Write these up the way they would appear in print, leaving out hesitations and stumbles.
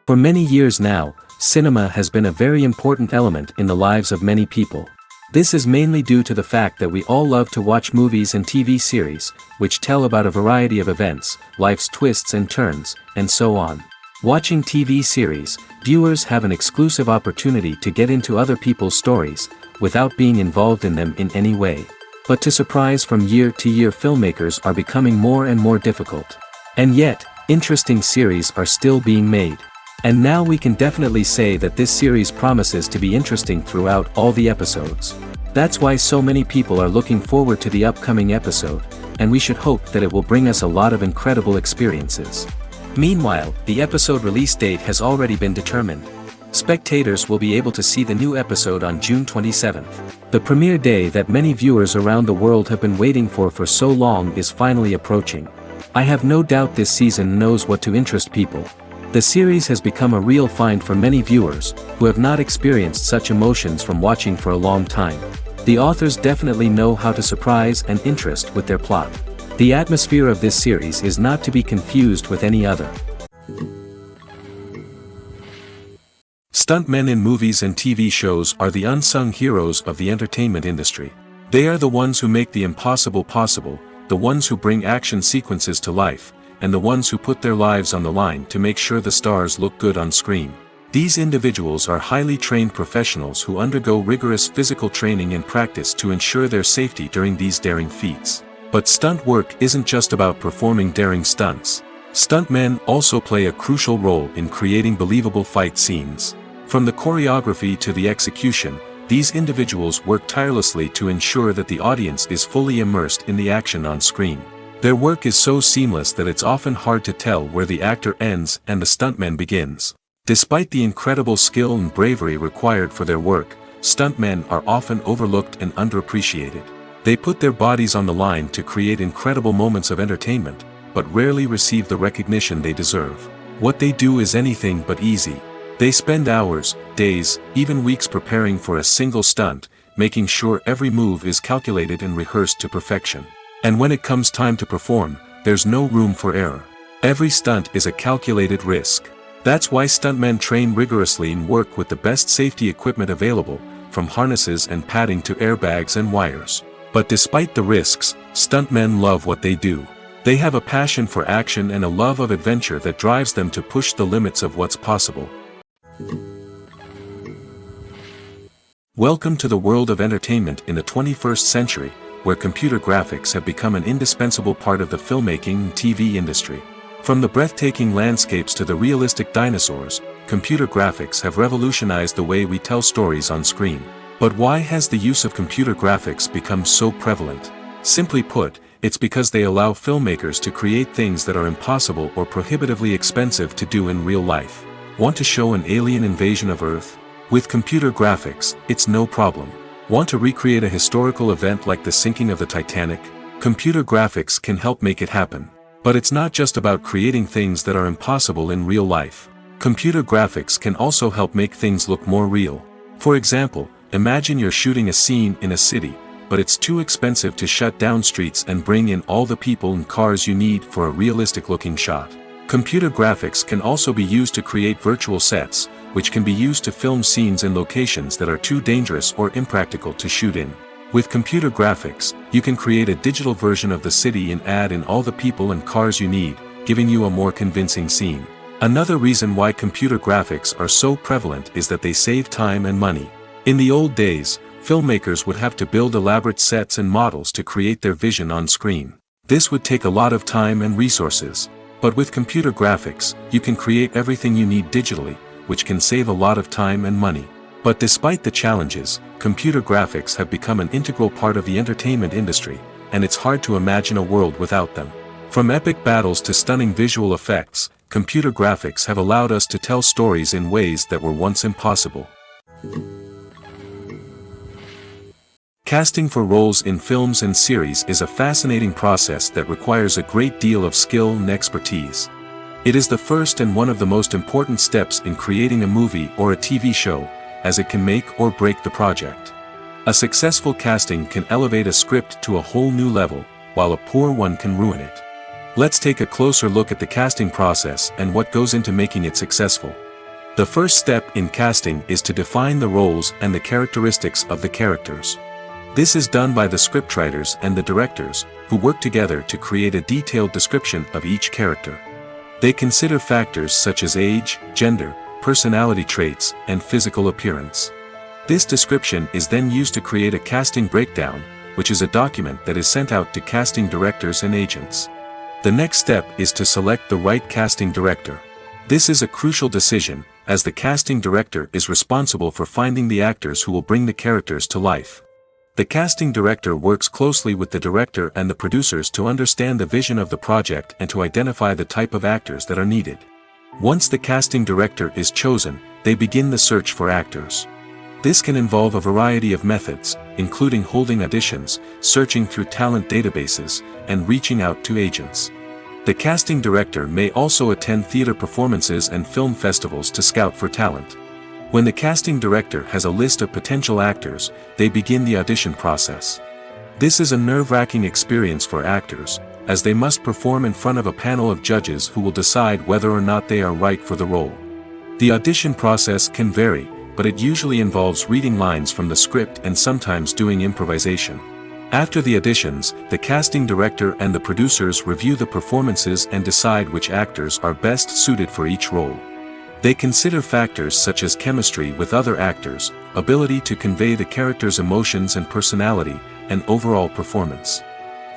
For many years now, cinema has been a very important element in the lives of many people. This is mainly due to the fact that we all love to watch movies and TV series, which tell about a variety of events, life's twists and turns, and so on. Watching TV series, viewers have an exclusive opportunity to get into other people's stories, without being involved in them in any way. But to surprise from year to year, filmmakers are becoming more and more difficult. And yet, interesting series are still being made. And now we can definitely say that this series promises to be interesting throughout all the episodes. That's why so many people are looking forward to the upcoming episode, and we should hope that it will bring us a lot of incredible experiences. Meanwhile, the episode release date has already been determined. Spectators will be able to see the new episode on June 27th. The premiere day that many viewers around the world have been waiting for so long is finally approaching. I have no doubt this season knows what to interest people. The series has become a real find for many viewers, who have not experienced such emotions from watching for a long time. The authors definitely know how to surprise and interest with their plot. The atmosphere of this series is not to be confused with any other. Stuntmen in movies and TV shows are the unsung heroes of the entertainment industry. They are the ones who make the impossible possible, the ones who bring action sequences to life, and the ones who put their lives on the line to make sure the stars look good on screen. These individuals are highly trained professionals who undergo rigorous physical training and practice to ensure their safety during these daring feats. But stunt work isn't just about performing daring stunts. Stuntmen also play a crucial role in creating believable fight scenes. From the choreography to the execution, these individuals work tirelessly to ensure that the audience is fully immersed in the action on screen. Their work is so seamless that it's often hard to tell where the actor ends and the stuntman begins. Despite the incredible skill and bravery required for their work, stuntmen are often overlooked and underappreciated. They put their bodies on the line to create incredible moments of entertainment, but rarely receive the recognition they deserve. What they do is anything but easy. They spend hours, days, even weeks preparing for a single stunt, making sure every move is calculated and rehearsed to perfection. And when it comes time to perform, there's no room for error. Every stunt is a calculated risk. That's why stuntmen train rigorously and work with the best safety equipment available, from harnesses and padding to airbags and wires. But despite the risks, stuntmen love what they do. They have a passion for action and a love of adventure that drives them to push the limits of what's possible. Welcome to the world of entertainment in the 21st century, where computer graphics have become an indispensable part of the filmmaking and TV industry. From the breathtaking landscapes to the realistic dinosaurs, computer graphics have revolutionized the way we tell stories on screen. But why has the use of computer graphics become so prevalent? Simply put, it's because they allow filmmakers to create things that are impossible or prohibitively expensive to do in real life. Want to show an alien invasion of Earth? With computer graphics, it's no problem. Want to recreate a historical event like the sinking of the Titanic? Computer graphics can help make it happen. But it's not just about creating things that are impossible in real life. Computer graphics can also help make things look more real. For example, imagine you're shooting a scene in a city, but it's too expensive to shut down streets and bring in all the people and cars you need for a realistic-looking shot. Computer graphics can also be used to create virtual sets, which can be used to film scenes in locations that are too dangerous or impractical to shoot in. With computer graphics, you can create a digital version of the city and add in all the people and cars you need, giving you a more convincing scene. Another reason why computer graphics are so prevalent is that they save time and money. In the old days, filmmakers would have to build elaborate sets and models to create their vision on screen. This would take a lot of time and resources. But with computer graphics, you can create everything you need digitally, which can save a lot of time and money. But despite the challenges, computer graphics have become an integral part of the entertainment industry, and it's hard to imagine a world without them. From epic battles to stunning visual effects, computer graphics have allowed us to tell stories in ways that were once impossible. Casting for roles in films and series is a fascinating process that requires a great deal of skill and expertise. It is the first and one of the most important steps in creating a movie or a TV show, as it can make or break the project. A successful casting can elevate a script to a whole new level, while a poor one can ruin it. Let's take a closer look at the casting process and what goes into making it successful. The first step in casting is to define the roles and the characteristics of the characters. This is done by the scriptwriters and the directors, who work together to create a detailed description of each character. They consider factors such as age, gender, personality traits, and physical appearance. This description is then used to create a casting breakdown, which is a document that is sent out to casting directors and agents. The next step is to select the right casting director. This is a crucial decision, as the casting director is responsible for finding the actors who will bring the characters to life. The casting director works closely with the director and the producers to understand the vision of the project and to identify the type of actors that are needed. Once the casting director is chosen, they begin the search for actors. This can involve a variety of methods, including holding auditions, searching through talent databases, and reaching out to agents. The casting director may also attend theater performances and film festivals to scout for talent. When the casting director has a list of potential actors, they begin the audition process. This is a nerve-wracking experience for actors, as they must perform in front of a panel of judges who will decide whether or not they are right for the role. The audition process can vary, but it usually involves reading lines from the script and sometimes doing improvisation. After the auditions, the casting director and the producers review the performances and decide which actors are best suited for each role. They consider factors such as chemistry with other actors, ability to convey the character's emotions and personality, and overall performance.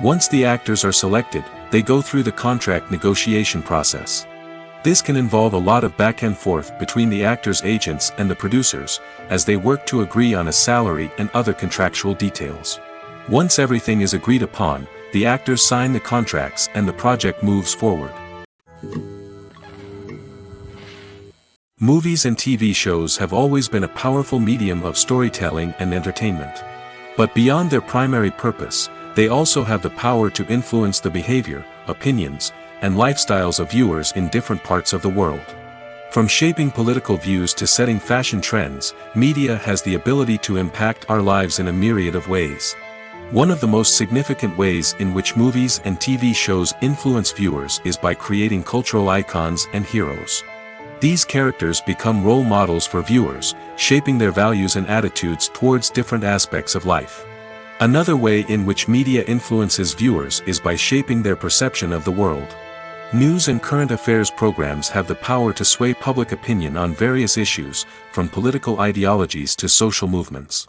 Once the actors are selected, they go through the contract negotiation process. This can involve a lot of back and forth between the actors' agents and the producers, as they work to agree on a salary and other contractual details. Once everything is agreed upon, the actors sign the contracts and the project moves forward. Movies and TV shows have always been a powerful medium of storytelling and entertainment. But beyond their primary purpose, they also have the power to influence the behavior, opinions, and lifestyles of viewers in different parts of the world. From shaping political views to setting fashion trends, media has the ability to impact our lives in a myriad of ways. One of the most significant ways in which movies and TV shows influence viewers is by creating cultural icons and heroes. These characters become role models for viewers, shaping their values and attitudes towards different aspects of life. Another way in which media influences viewers is by shaping their perception of the world. News and current affairs programs have the power to sway public opinion on various issues, from political ideologies to social movements.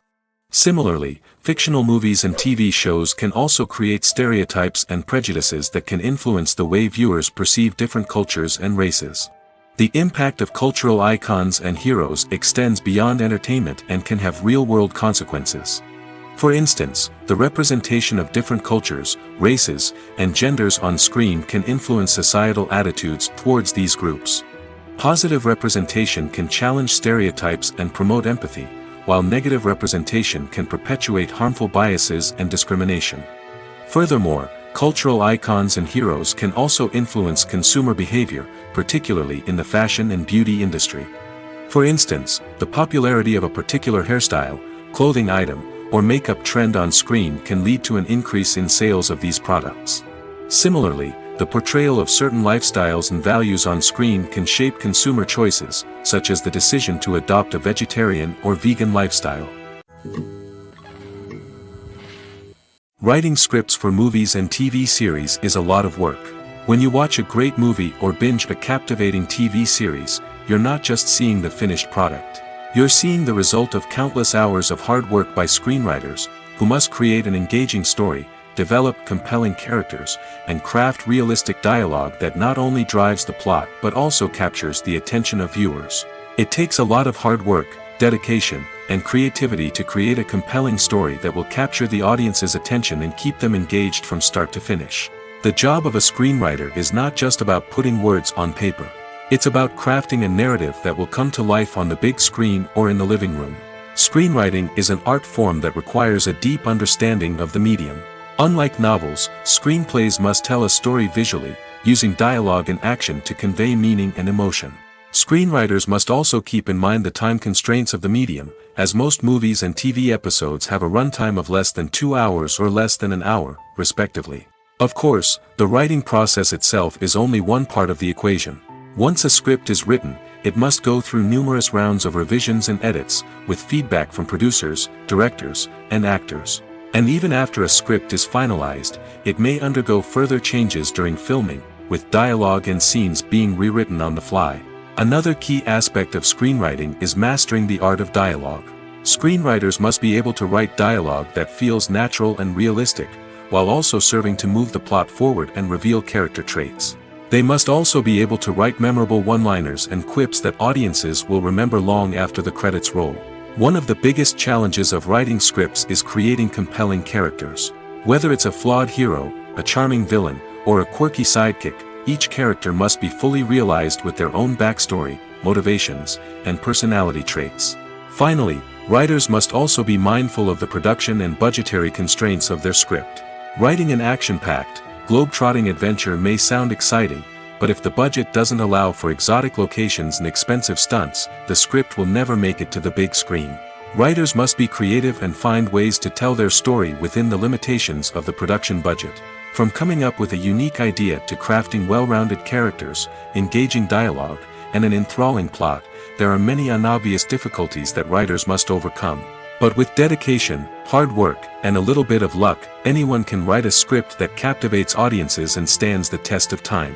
Similarly, fictional movies and TV shows can also create stereotypes and prejudices that can influence the way viewers perceive different cultures and races. The impact of cultural icons and heroes extends beyond entertainment and can have real-world consequences. For instance, the representation of different cultures, races, and genders on screen can influence societal attitudes towards these groups. Positive representation can challenge stereotypes and promote empathy, while negative representation can perpetuate harmful biases and discrimination. Furthermore, cultural icons and heroes can also influence consumer behavior, particularly in the fashion and beauty industry. For instance, the popularity of a particular hairstyle, clothing item, or makeup trend on screen can lead to an increase in sales of these products. Similarly, the portrayal of certain lifestyles and values on screen can shape consumer choices, such as the decision to adopt a vegetarian or vegan lifestyle. Writing scripts for movies and TV series is a lot of work. When you watch a great movie or binge a captivating TV series, you're not just seeing the finished product. You're seeing the result of countless hours of hard work by screenwriters, who must create an engaging story, develop compelling characters, and craft realistic dialogue that not only drives the plot but also captures the attention of viewers. It takes a lot of hard work, dedication, and creativity to create a compelling story that will capture the audience's attention and keep them engaged from start to finish. The job of a screenwriter is not just about putting words on paper. It's about crafting a narrative that will come to life on the big screen or in the living room. Screenwriting is an art form that requires a deep understanding of the medium. Unlike novels, screenplays must tell a story visually, using dialogue and action to convey meaning and emotion. Screenwriters must also keep in mind the time constraints of the medium, as most movies and TV episodes have a runtime of less than 2 hours or less than an hour, respectively. Of course, the writing process itself is only one part of the equation. Once a script is written, it must go through numerous rounds of revisions and edits, with feedback from producers, directors, and actors. And even after a script is finalized, it may undergo further changes during filming, with dialogue and scenes being rewritten on the fly. Another key aspect of screenwriting is mastering the art of dialogue. Screenwriters must be able to write dialogue that feels natural and realistic, while also serving to move the plot forward and reveal character traits. They must also be able to write memorable one-liners and quips that audiences will remember long after the credits roll. One of the biggest challenges of writing scripts is creating compelling characters. Whether it's a flawed hero, a charming villain, or a quirky sidekick, each character must be fully realized with their own backstory, motivations, and personality traits. Finally, writers must also be mindful of the production and budgetary constraints of their script. Writing an action-packed, globe-trotting adventure may sound exciting, but if the budget doesn't allow for exotic locations and expensive stunts, the script will never make it to the big screen. Writers must be creative and find ways to tell their story within the limitations of the production budget. From coming up with a unique idea to crafting well-rounded characters, engaging dialogue, and an enthralling plot, there are many unobvious difficulties that writers must overcome. But with dedication, hard work, and a little bit of luck, anyone can write a script that captivates audiences and stands the test of time.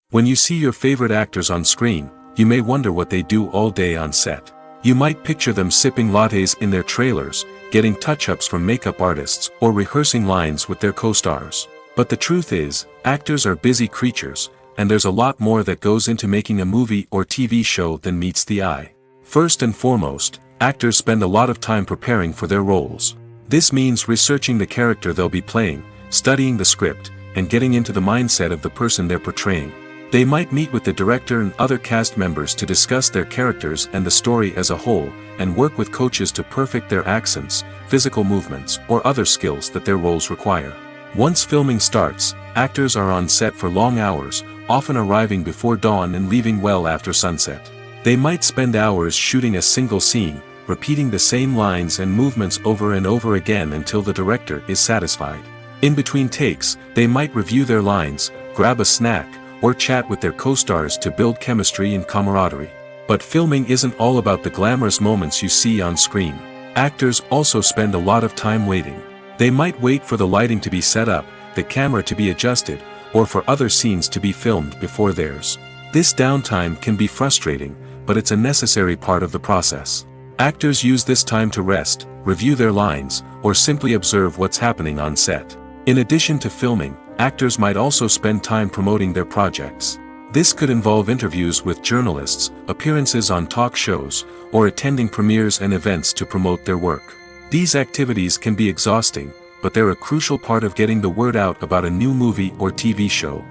When you see your favorite actors on screen, you may wonder what they do all day on set. You might picture them sipping lattes in their trailers, getting touch-ups from makeup artists, or rehearsing lines with their co-stars. But the truth is, actors are busy creatures, and there's a lot more that goes into making a movie or TV show than meets the eye. First and foremost, actors spend a lot of time preparing for their roles. This means researching the character they'll be playing, studying the script, and getting into the mindset of the person they're portraying. They might meet with the director and other cast members to discuss their characters and the story as a whole, and work with coaches to perfect their accents, physical movements, or other skills that their roles require. Once filming starts, actors are on set for long hours, often arriving before dawn and leaving well after sunset. They might spend hours shooting a single scene, repeating the same lines and movements over and over again until the director is satisfied. In between takes, they might review their lines, grab a snack, or chat with their co-stars to build chemistry and camaraderie. But filming isn't all about the glamorous moments you see on screen. Actors also spend a lot of time waiting. They might wait for the lighting to be set up, the camera to be adjusted, or for other scenes to be filmed before theirs. This downtime can be frustrating, but it's a necessary part of the process. Actors use this time to rest, review their lines, or simply observe what's happening on set. In addition to filming, actors might also spend time promoting their projects. This could involve interviews with journalists, appearances on talk shows, or attending premieres and events to promote their work. These activities can be exhausting, but they're a crucial part of getting the word out about a new movie or TV show.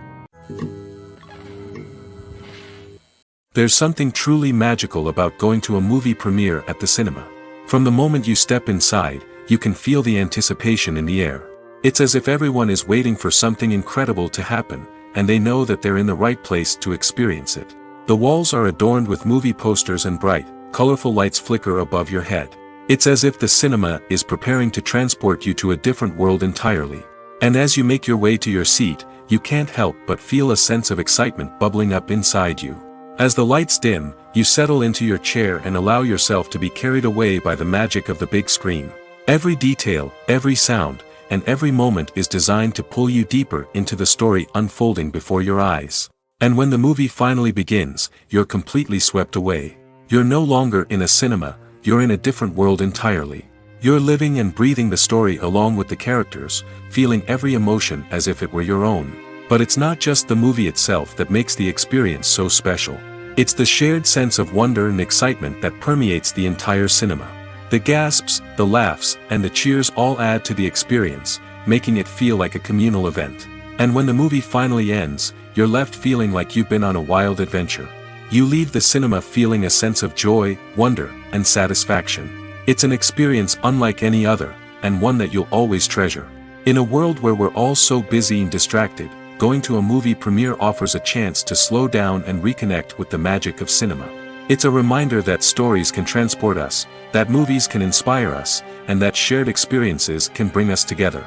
There's something truly magical about going to a movie premiere at the cinema. From the moment you step inside, you can feel the anticipation in the air. It's as if everyone is waiting for something incredible to happen, and they know that they're in the right place to experience it. The walls are adorned with movie posters and bright, colorful lights flicker above your head. It's as if the cinema is preparing to transport you to a different world entirely. And as you make your way to your seat, you can't help but feel a sense of excitement bubbling up inside you. As the lights dim, you settle into your chair and allow yourself to be carried away by the magic of the big screen. Every detail, every sound, and every moment is designed to pull you deeper into the story unfolding before your eyes. And when the movie finally begins, you're completely swept away. You're no longer in a cinema, you're in a different world entirely. You're living and breathing the story along with the characters, feeling every emotion as if it were your own. But it's not just the movie itself that makes the experience so special. It's the shared sense of wonder and excitement that permeates the entire cinema. The gasps, the laughs, and the cheers all add to the experience, making it feel like a communal event. And when the movie finally ends, you're left feeling like you've been on a wild adventure. You leave the cinema feeling a sense of joy, wonder, and satisfaction. It's an experience unlike any other, and one that you'll always treasure. In a world where we're all so busy and distracted, going to a movie premiere offers a chance to slow down and reconnect with the magic of cinema. It's a reminder that stories can transport us, that movies can inspire us, and that shared experiences can bring us together.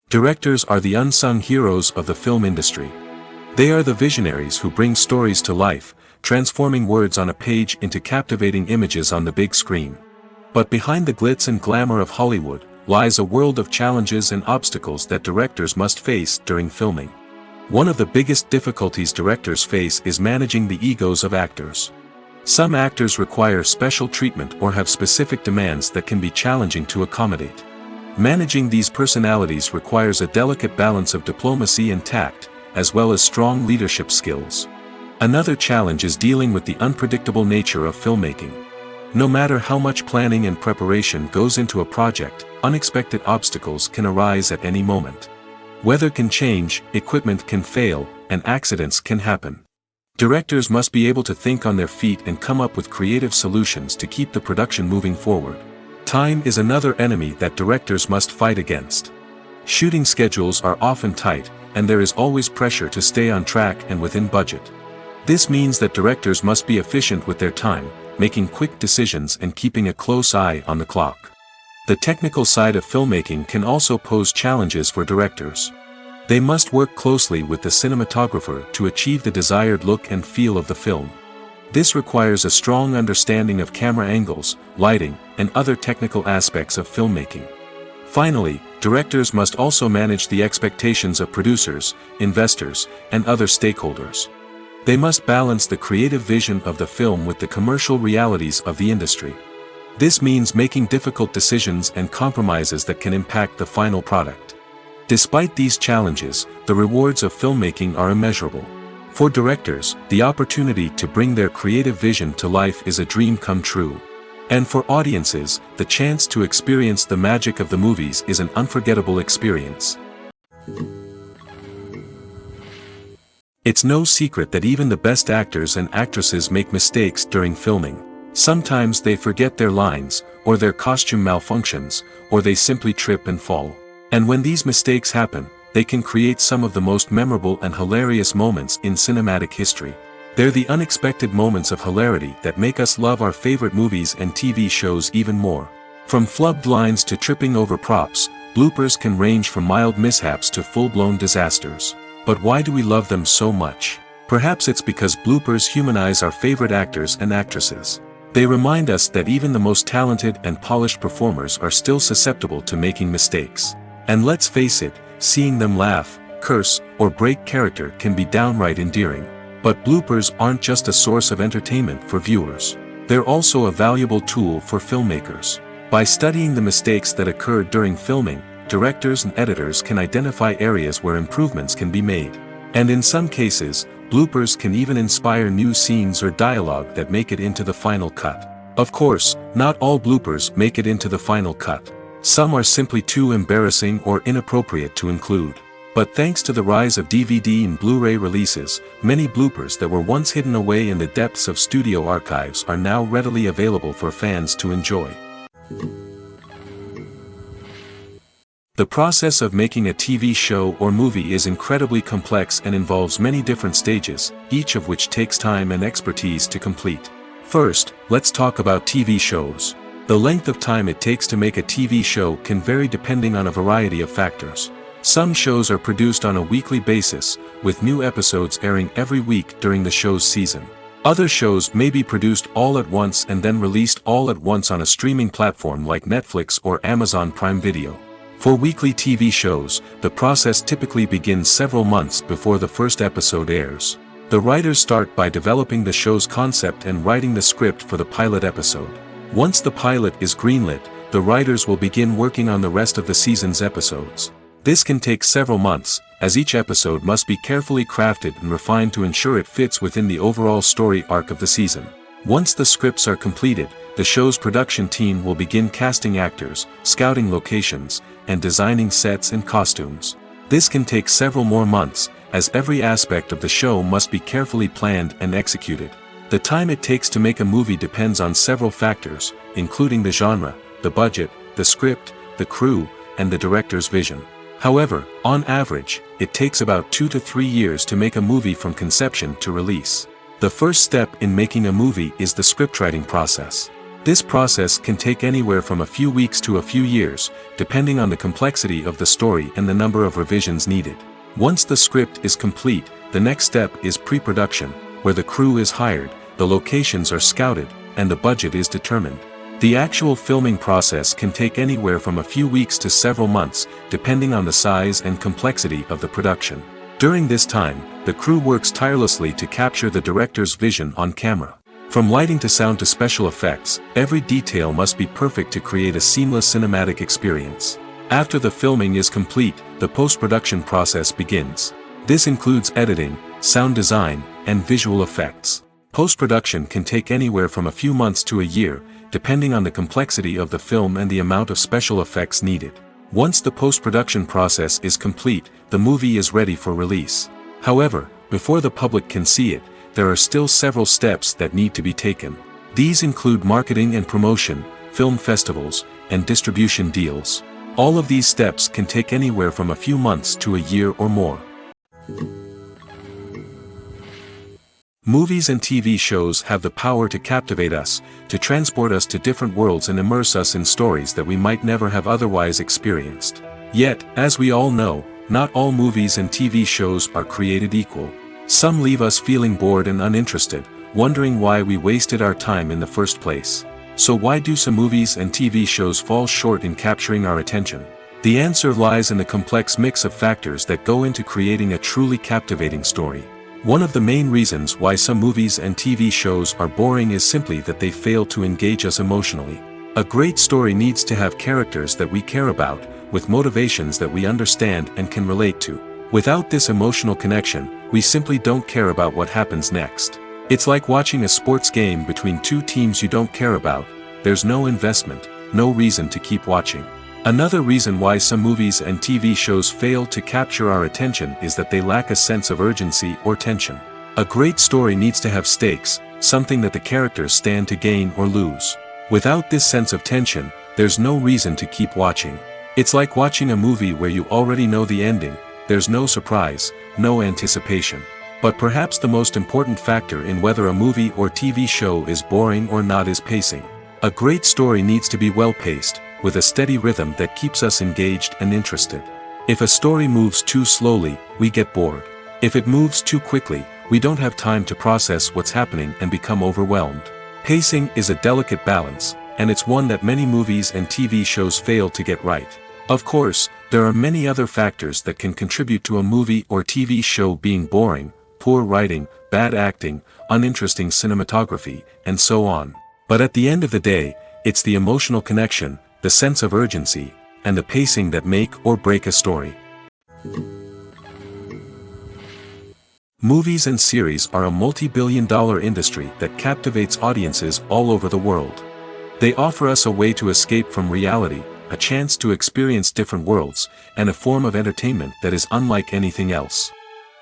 Directors are the unsung heroes of the film industry. They are the visionaries who bring stories to life, transforming words on a page into captivating images on the big screen. But behind the glitz and glamour of Hollywood, lies a world of challenges and obstacles that directors must face during filming. One of the biggest difficulties directors face is managing the egos of actors. Some actors require special treatment or have specific demands that can be challenging to accommodate. Managing these personalities requires a delicate balance of diplomacy and tact, as well as strong leadership skills. Another challenge is dealing with the unpredictable nature of filmmaking. No matter how much planning and preparation goes into a project, unexpected obstacles can arise at any moment. Weather can change, equipment can fail, and accidents can happen. Directors must be able to think on their feet and come up with creative solutions to keep the production moving forward. Time is another enemy that directors must fight against. Shooting schedules are often tight, and there is always pressure to stay on track and within budget. This means that directors must be efficient with their time, making quick decisions and keeping a close eye on the clock. The technical side of filmmaking can also pose challenges for directors. They must work closely with the cinematographer to achieve the desired look and feel of the film. This requires a strong understanding of camera angles, lighting, and other technical aspects of filmmaking. Finally, directors must also manage the expectations of producers, investors, and other stakeholders. They must balance the creative vision of the film with the commercial realities of the industry. This means making difficult decisions and compromises that can impact the final product. Despite these challenges, the rewards of filmmaking are immeasurable. For directors, the opportunity to bring their creative vision to life is a dream come true. And for audiences, the chance to experience the magic of the movies is an unforgettable experience. It's no secret that even the best actors and actresses make mistakes during filming. Sometimes they forget their lines, or their costume malfunctions, or they simply trip and fall. And when these mistakes happen, they can create some of the most memorable and hilarious moments in cinematic history. They're the unexpected moments of hilarity that make us love our favorite movies and TV shows even more. From flubbed lines to tripping over props, bloopers can range from mild mishaps to full-blown disasters. But why do we love them so much? Perhaps it's because bloopers humanize our favorite actors and actresses. They remind us that even the most talented and polished performers are still susceptible to making mistakes. And let's face it, seeing them laugh, curse, or break character can be downright endearing. But bloopers aren't just a source of entertainment for viewers. They're also a valuable tool for filmmakers. By studying the mistakes that occurred during filming, directors and editors can identify areas where improvements can be made. And in some cases, bloopers can even inspire new scenes or dialogue that make it into the final cut. Of course, not all bloopers make it into the final cut. Some are simply too embarrassing or inappropriate to include. But thanks to the rise of DVD and Blu-ray releases, many bloopers that were once hidden away in the depths of studio archives are now readily available for fans to enjoy. The process of making a TV show or movie is incredibly complex and involves many different stages, each of which takes time and expertise to complete. First, let's talk about TV shows. The length of time it takes to make a TV show can vary depending on a variety of factors. Some shows are produced on a weekly basis, with new episodes airing every week during the show's season. Other shows may be produced all at once and then released all at once on a streaming platform like Netflix or Amazon Prime Video. For weekly TV shows, the process typically begins several months before the first episode airs. The writers start by developing the show's concept and writing the script for the pilot episode. Once the pilot is greenlit, the writers will begin working on the rest of the season's episodes. This can take several months, as each episode must be carefully crafted and refined to ensure it fits within the overall story arc of the season. Once the scripts are completed, the show's production team will begin casting actors, scouting locations, and designing sets and costumes. This can take several more months, as every aspect of the show must be carefully planned and executed. The time it takes to make a movie depends on several factors, including the genre, the budget, the script, the crew, and the director's vision. However, on average, it takes about 2 to 3 years to make a movie from conception to release. The first step in making a movie is the scriptwriting process. This process can take anywhere from a few weeks to a few years, depending on the complexity of the story and the number of revisions needed. Once the script is complete, the next step is pre-production, where the crew is hired, the locations are scouted, and the budget is determined. The actual filming process can take anywhere from a few weeks to several months, depending on the size and complexity of the production. During this time, the crew works tirelessly to capture the director's vision on camera. From lighting to sound to special effects, every detail must be perfect to create a seamless cinematic experience. After the filming is complete, the post-production process begins. This includes editing, sound design, and visual effects. Post-production can take anywhere from a few months to a year, depending on the complexity of the film and the amount of special effects needed. Once the post-production process is complete, the movie is ready for release. However, before the public can see it, there are still several steps that need to be taken. These include marketing and promotion, film festivals, and distribution deals. All of these steps can take anywhere from a few months to a year or more. Movies and TV shows have the power to captivate us, to transport us to different worlds and immerse us in stories that we might never have otherwise experienced. Yet, as we all know, not all movies and TV shows are created equal. Some leave us feeling bored and uninterested, wondering why we wasted our time in the first place. So why do some movies and TV shows fall short in capturing our attention? The answer lies in the complex mix of factors that go into creating a truly captivating story. One of the main reasons why some movies and TV shows are boring is simply that they fail to engage us emotionally. A great story needs to have characters that we care about, with motivations that we understand and can relate to. Without this emotional connection, we simply don't care about what happens next. It's like watching a sports game between two teams you don't care about. There's no investment, no reason to keep watching. Another reason why some movies and TV shows fail to capture our attention is that they lack a sense of urgency or tension. A great story needs to have stakes, something that the characters stand to gain or lose. Without this sense of tension, there's no reason to keep watching. It's like watching a movie where you already know the ending. There's no surprise, no anticipation. But perhaps the most important factor in whether a movie or TV show is boring or not is pacing. A great story needs to be well-paced, with a steady rhythm that keeps us engaged and interested. If a story moves too slowly, we get bored. If it moves too quickly, we don't have time to process what's happening and become overwhelmed. Pacing is a delicate balance, and it's one that many movies and TV shows fail to get right. Of course, there are many other factors that can contribute to a movie or TV show being boring: poor writing, bad acting, uninteresting cinematography, and so on. But at the end of the day, it's the emotional connection, the sense of urgency, and the pacing that make or break a story. Movies and series are a multi-billion-dollar industry that captivates audiences all over the world. They offer us a way to escape from reality, a chance to experience different worlds, and a form of entertainment that is unlike anything else.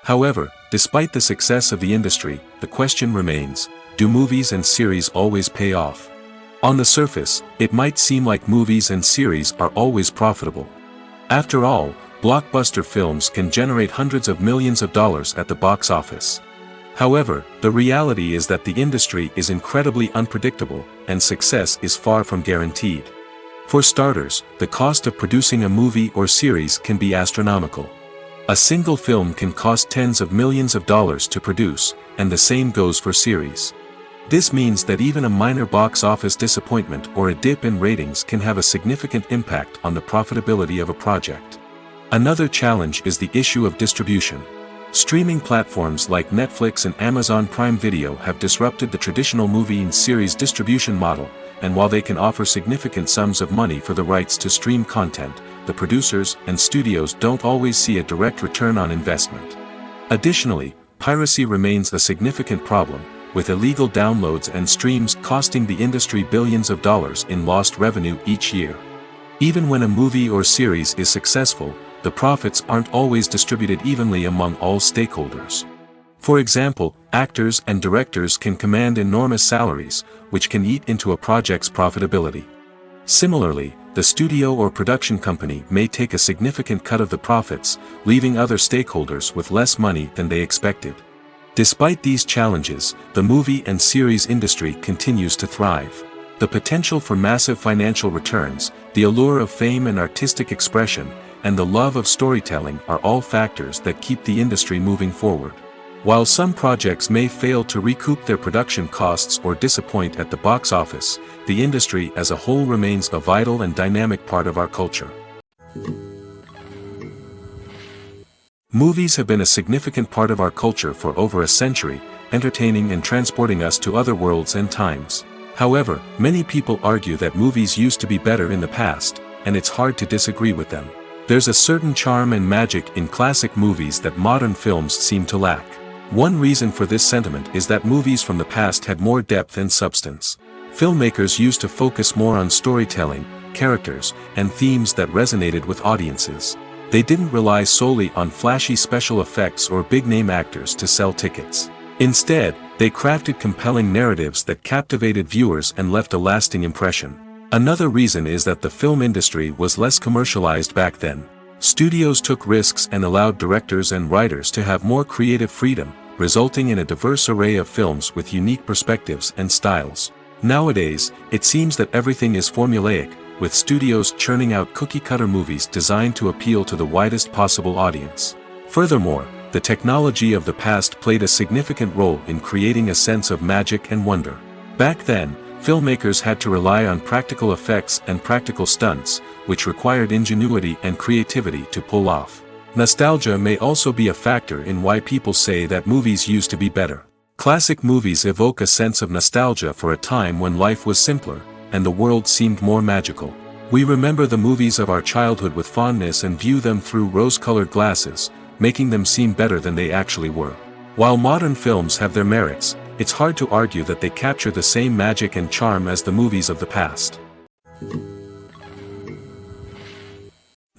However, despite the success of the industry, the question remains: do movies and series always pay off? On the surface, it might seem like movies and series are always profitable. After all, blockbuster films can generate hundreds of millions of dollars at the box office. However, the reality is that the industry is incredibly unpredictable, and success is far from guaranteed. For starters, the cost of producing a movie or series can be astronomical. A single film can cost tens of millions of dollars to produce, and the same goes for series. This means that even a minor box office disappointment or a dip in ratings can have a significant impact on the profitability of a project. Another challenge is the issue of distribution. Streaming platforms like Netflix and Amazon Prime Video have disrupted the traditional movie and series distribution model, and while they can offer significant sums of money for the rights to stream content, the producers and studios don't always see a direct return on investment. Additionally, piracy remains a significant problem, with illegal downloads and streams costing the industry billions of dollars in lost revenue each year. Even when a movie or series is successful, the profits aren't always distributed evenly among all stakeholders. For example, actors and directors can command enormous salaries, which can eat into a project's profitability. Similarly, the studio or production company may take a significant cut of the profits, leaving other stakeholders with less money than they expected. Despite these challenges, the movie and series industry continues to thrive. The potential for massive financial returns, the allure of fame and artistic expression, and the love of storytelling are all factors that keep the industry moving forward. While some projects may fail to recoup their production costs or disappoint at the box office, the industry as a whole remains a vital and dynamic part of our culture. Movies have been a significant part of our culture for over a century, entertaining and transporting us to other worlds and times. However, many people argue that movies used to be better in the past, and it's hard to disagree with them. There's a certain charm and magic in classic movies that modern films seem to lack. One reason for this sentiment is that movies from the past had more depth and substance. Filmmakers used to focus more on storytelling, characters, and themes that resonated with audiences. They didn't rely solely on flashy special effects or big-name actors to sell tickets. Instead, they crafted compelling narratives that captivated viewers and left a lasting impression. Another reason is that the film industry was less commercialized back then. Studios took risks and allowed directors and writers to have more creative freedom, resulting in a diverse array of films with unique perspectives and styles. Nowadays, it seems that everything is formulaic, with studios churning out cookie-cutter movies designed to appeal to the widest possible audience. Furthermore, the technology of the past played a significant role in creating a sense of magic and wonder. Back then, filmmakers had to rely on practical effects and practical stunts, which required ingenuity and creativity to pull off. Nostalgia may also be a factor in why people say that movies used to be better. Classic movies evoke a sense of nostalgia for a time when life was simpler, and the world seemed more magical. We remember the movies of our childhood with fondness and view them through rose-colored glasses, making them seem better than they actually were. While modern films have their merits, it's hard to argue that they capture the same magic and charm as the movies of the past.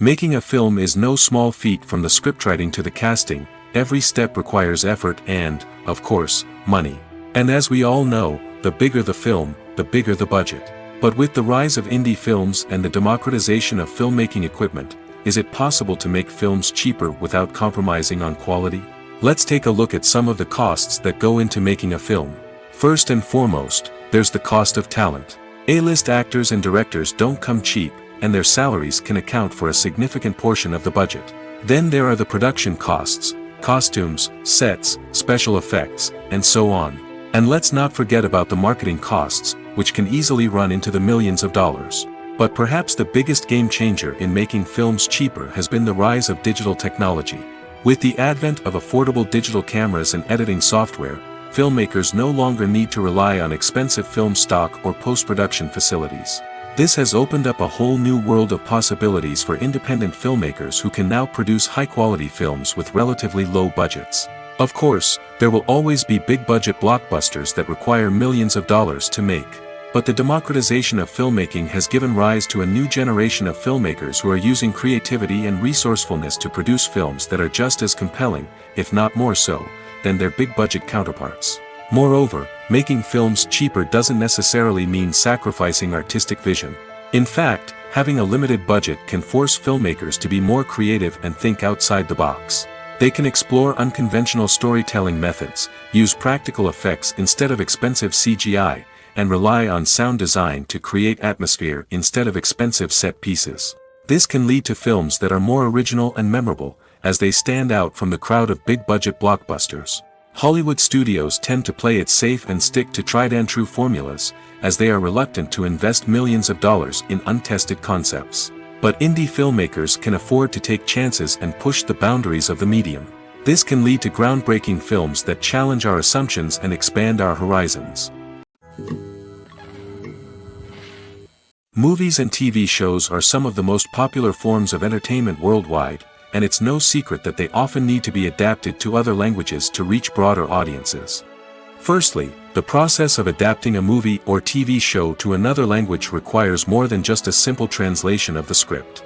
Making a film is no small feat. From the scriptwriting to the casting, every step requires effort and, of course, money. And as we all know, the bigger the film, the bigger the budget. But with the rise of indie films and the democratization of filmmaking equipment, is it possible to make films cheaper without compromising on quality? Let's take a look at some of the costs that go into making a film. First and foremost, there's the cost of talent. A-list actors and directors don't come cheap, and their salaries can account for a significant portion of the budget. Then there are the production costs, costumes, sets, special effects, and so on. And let's not forget about the marketing costs, which can easily run into the millions of dollars. But perhaps the biggest game changer in making films cheaper has been the rise of digital technology. With the advent of affordable digital cameras and editing software, filmmakers no longer need to rely on expensive film stock or post-production facilities. This has opened up a whole new world of possibilities for independent filmmakers who can now produce high-quality films with relatively low budgets. Of course, there will always be big-budget blockbusters that require millions of dollars to make. But the democratization of filmmaking has given rise to a new generation of filmmakers who are using creativity and resourcefulness to produce films that are just as compelling, if not more so, than their big-budget counterparts. Moreover, making films cheaper doesn't necessarily mean sacrificing artistic vision. In fact, having a limited budget can force filmmakers to be more creative and think outside the box. They can explore unconventional storytelling methods, use practical effects instead of expensive CGI, and rely on sound design to create atmosphere instead of expensive set pieces. This can lead to films that are more original and memorable, as they stand out from the crowd of big-budget blockbusters. Hollywood studios tend to play it safe and stick to tried-and-true formulas, as they are reluctant to invest millions of dollars in untested concepts. But indie filmmakers can afford to take chances and push the boundaries of the medium. This can lead to groundbreaking films that challenge our assumptions and expand our horizons. Movies and TV shows are some of the most popular forms of entertainment worldwide, and it's no secret that they often need to be adapted to other languages to reach broader audiences. Firstly, the process of adapting a movie or TV show to another language requires more than just a simple translation of the script.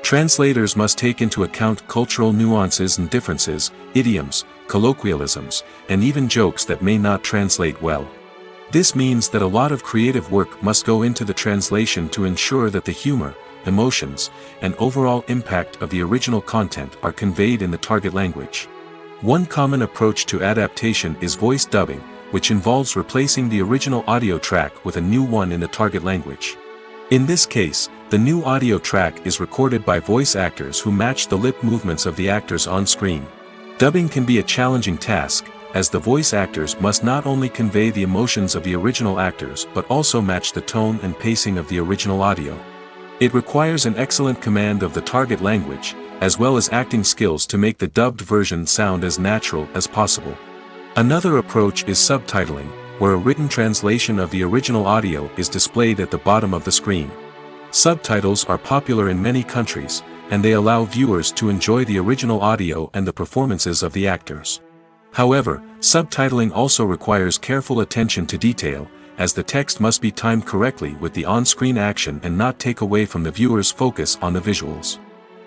Translators must take into account cultural nuances and differences, idioms, colloquialisms, and even jokes that may not translate well. This means that a lot of creative work must go into the translation to ensure that the humor, emotions, and overall impact of the original content are conveyed in the target language. One common approach to adaptation is voice dubbing, which involves replacing the original audio track with a new one in the target language. In this case, the new audio track is recorded by voice actors who match the lip movements of the actors on screen. Dubbing can be a challenging task, as the voice actors must not only convey the emotions of the original actors but also match the tone and pacing of the original audio. It requires an excellent command of the target language, as well as acting skills to make the dubbed version sound as natural as possible. Another approach is subtitling, where a written translation of the original audio is displayed at the bottom of the screen. Subtitles are popular in many countries, and they allow viewers to enjoy the original audio and the performances of the actors. However, subtitling also requires careful attention to detail, as the text must be timed correctly with the on-screen action and not take away from the viewer's focus on the visuals.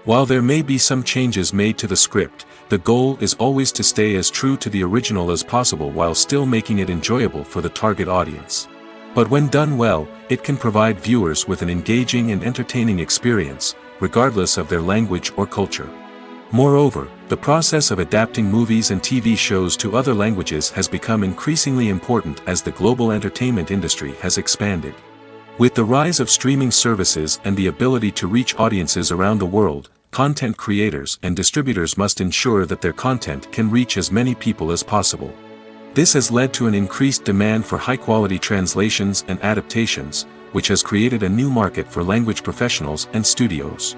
While there may be some changes made to the script, the goal is always to stay as true to the original as possible while still making it enjoyable for the target audience. But when done well, it can provide viewers with an engaging and entertaining experience, regardless of their language or culture. Moreover, the process of adapting movies and TV shows to other languages has become increasingly important as the global entertainment industry has expanded. With the rise of streaming services and the ability to reach audiences around the world, content creators and distributors must ensure that their content can reach as many people as possible. This has led to an increased demand for high-quality translations and adaptations, which has created a new market for language professionals and studios.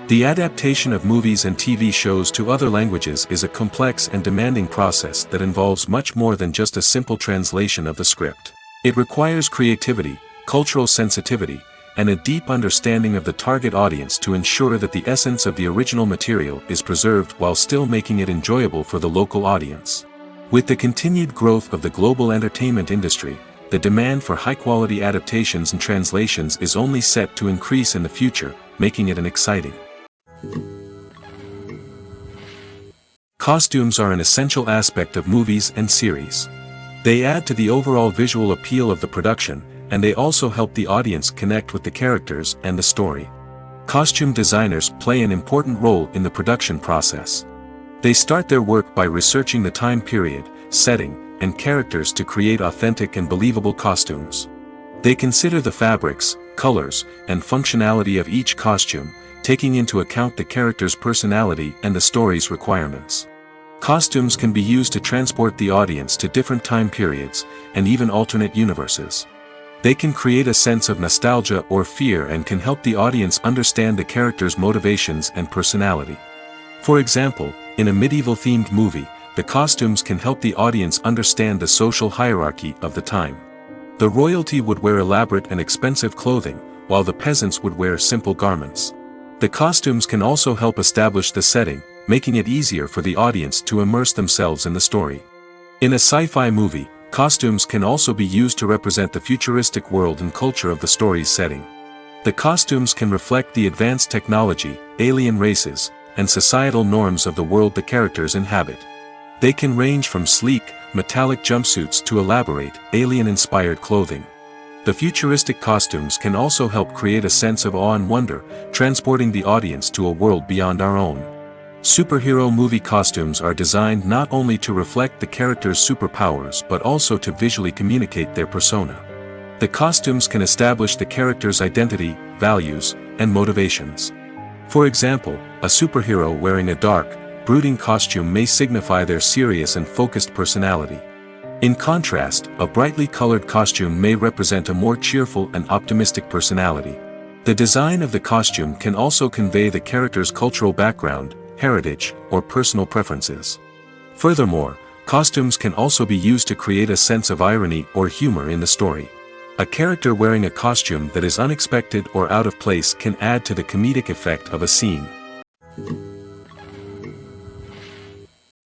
The adaptation of movies and TV shows to other languages is a complex and demanding process that involves much more than just a simple translation of the script. It requires creativity, cultural sensitivity, and a deep understanding of the target audience to ensure that the essence of the original material is preserved while still making it enjoyable for the local audience. With the continued growth of the global entertainment industry, the demand for high-quality adaptations and translations is only set to increase in the future, making it an exciting. Costumes are an essential aspect of movies and series. They add to the overall visual appeal of the production, and they also help the audience connect with the characters and the story. Costume designers play an important role in the production process. They start their work by researching the time period, setting, and characters to create authentic and believable costumes. They consider the fabrics, colors, and functionality of each costume, taking into account the character's personality and the story's requirements. Costumes can be used to transport the audience to different time periods, and even alternate universes. They can create a sense of nostalgia or fear and can help the audience understand the character's motivations and personality. For example, in a medieval-themed movie, the costumes can help the audience understand the social hierarchy of the time. The royalty would wear elaborate and expensive clothing, while the peasants would wear simple garments. The costumes can also help establish the setting, making it easier for the audience to immerse themselves in the story. In a sci-fi movie, costumes can also be used to represent the futuristic world and culture of the story's setting. The costumes can reflect the advanced technology, alien races, and societal norms of the world the characters inhabit. They can range from sleek, metallic jumpsuits to elaborate, alien-inspired clothing. The futuristic costumes can also help create a sense of awe and wonder, transporting the audience to a world beyond our own. Superhero movie costumes are designed not only to reflect the character's superpowers but also to visually communicate their persona. The costumes can establish the character's identity, values, and motivations. For example, a superhero wearing a dark, brooding costume may signify their serious and focused personality. In contrast, a brightly colored costume may represent a more cheerful and optimistic personality. The design of the costume can also convey the character's cultural background, heritage, or personal preferences. Furthermore, costumes can also be used to create a sense of irony or humor in the story. A character wearing a costume that is unexpected or out of place can add to the comedic effect of a scene.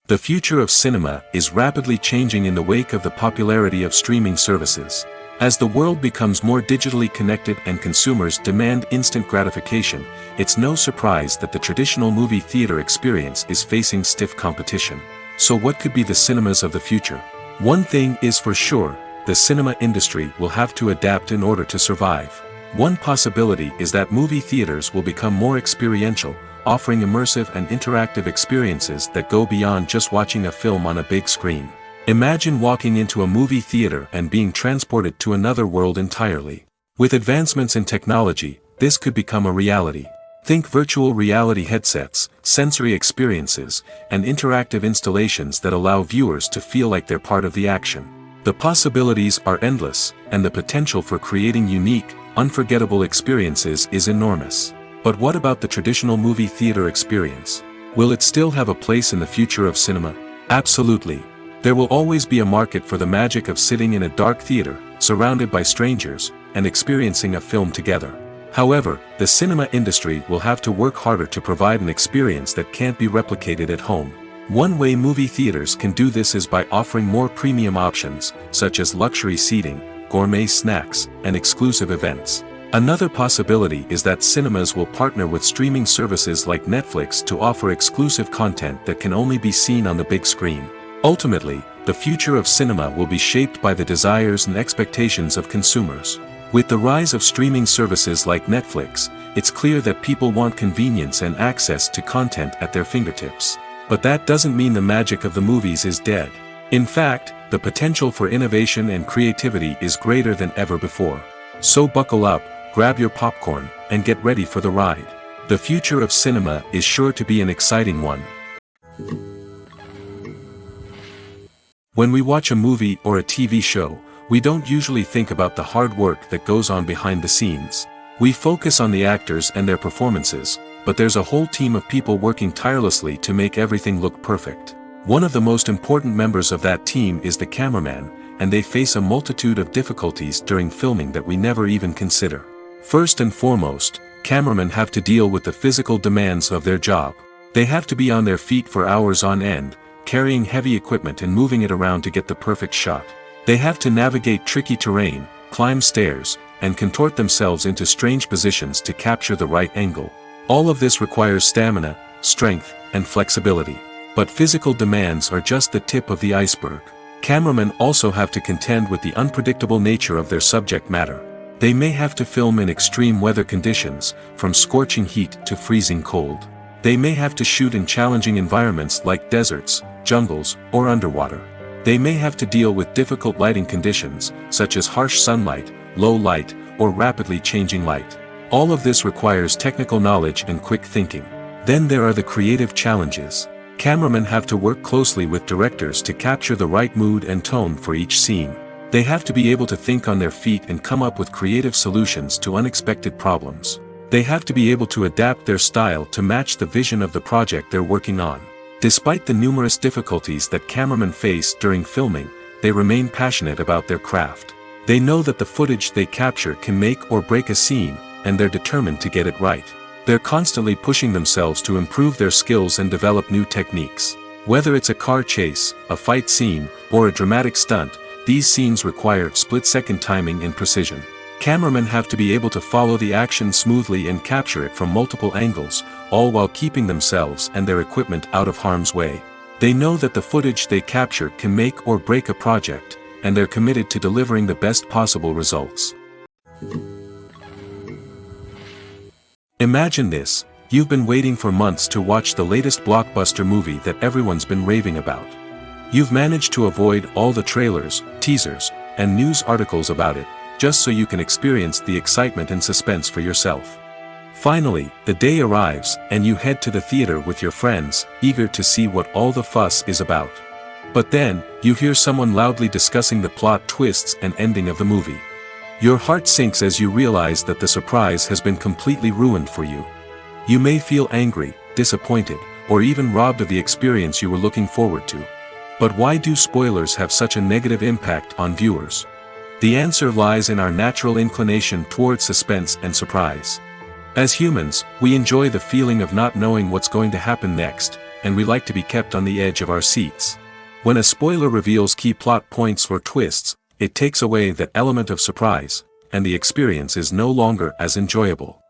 The future of cinema is rapidly changing in the wake of the popularity of streaming services. As the world becomes more digitally connected and consumers demand instant gratification, it's no surprise that the traditional movie theater experience is facing stiff competition. So what could be the cinemas of the future? One thing is for sure, the cinema industry will have to adapt in order to survive. One possibility is that movie theaters will become more experiential, offering immersive and interactive experiences that go beyond just watching a film on a big screen. Imagine walking into a movie theater and being transported to another world entirely. With advancements in technology, this could become a reality. Think virtual reality headsets, sensory experiences, and interactive installations that allow viewers to feel like they're part of the action. The possibilities are endless, and the potential for creating unique, unforgettable experiences is enormous. But what about the traditional movie theater experience? Will it still have a place in the future of cinema? Absolutely. There will always be a market for the magic of sitting in a dark theater, surrounded by strangers, and experiencing a film together. However, the cinema industry will have to work harder to provide an experience that can't be replicated at home. One way movie theaters can do this is by offering more premium options, such as luxury seating, gourmet snacks, and exclusive events. Another possibility is that cinemas will partner with streaming services like Netflix to offer exclusive content that can only be seen on the big screen. Ultimately, the future of cinema will be shaped by the desires and expectations of consumers. With the rise of streaming services like Netflix, it's clear that people want convenience and access to content at their fingertips. But that doesn't mean the magic of the movies is dead. In fact, the potential for innovation and creativity is greater than ever before. So buckle up, grab your popcorn, and get ready for the ride. The future of cinema is sure to be an exciting one. When we watch a movie or a TV show, we don't usually think about the hard work that goes on behind the scenes. We focus on the actors and their performances, but there's a whole team of people working tirelessly to make everything look perfect. One of the most important members of that team is the cameraman, and they face a multitude of difficulties during filming that we never even consider. First and foremost, cameramen have to deal with the physical demands of their job. They have to be on their feet for hours on end, carrying heavy equipment and moving it around to get the perfect shot. They have to navigate tricky terrain, climb stairs, and contort themselves into strange positions to capture the right angle. All of this requires stamina, strength, and flexibility. But physical demands are just the tip of the iceberg. Cameramen also have to contend with the unpredictable nature of their subject matter. They may have to film in extreme weather conditions, from scorching heat to freezing cold. They may have to shoot in challenging environments like deserts, jungles, or underwater. They may have to deal with difficult lighting conditions, such as harsh sunlight, low light, or rapidly changing light. All of this requires technical knowledge and quick thinking. Then there are the creative challenges. Cameramen have to work closely with directors to capture the right mood and tone for each scene. They have to be able to think on their feet and come up with creative solutions to unexpected problems. They have to be able to adapt their style to match the vision of the project they're working on. Despite the numerous difficulties that cameramen face during filming, they remain passionate about their craft. They know that the footage they capture can make or break a scene, and they're determined to get it right. They're constantly pushing themselves to improve their skills and develop new techniques. Whether it's a car chase, a fight scene, or a dramatic stunt, these scenes require split-second timing and precision. Cameramen have to be able to follow the action smoothly and capture it from multiple angles, all while keeping themselves and their equipment out of harm's way. They know that the footage they capture can make or break a project, and they're committed to delivering the best possible results. Imagine this: you've been waiting for months to watch the latest blockbuster movie that everyone's been raving about. You've managed to avoid all the trailers, teasers, and news articles about it, just so you can experience the excitement and suspense for yourself. Finally, the day arrives, and you head to the theater with your friends, eager to see what all the fuss is about. But then, you hear someone loudly discussing the plot twists and ending of the movie. Your heart sinks as you realize that the surprise has been completely ruined for you. You may feel angry, disappointed, or even robbed of the experience you were looking forward to. But why do spoilers have such a negative impact on viewers? The answer lies in our natural inclination toward suspense and surprise. As humans, we enjoy the feeling of not knowing what's going to happen next, and we like to be kept on the edge of our seats. When a spoiler reveals key plot points or twists, it takes away that element of surprise, and the experience is no longer as enjoyable.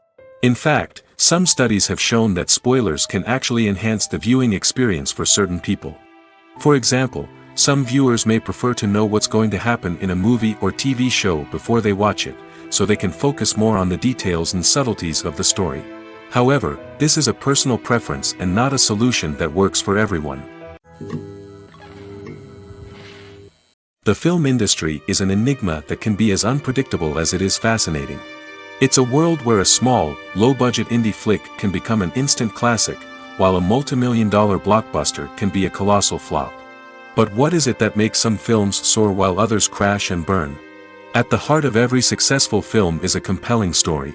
In fact, some studies have shown that spoilers can actually enhance the viewing experience for certain people. For example, some viewers may prefer to know what's going to happen in a movie or TV show before they watch it, so they can focus more on the details and subtleties of the story. However, this is a personal preference and not a solution that works for everyone. The film industry is an enigma that can be as unpredictable as it is fascinating. It's a world where a small, low-budget indie flick can become an instant classic, while a multi-million-dollar blockbuster can be a colossal flop. But what is it that makes some films soar while others crash and burn? At the heart of every successful film is a compelling story.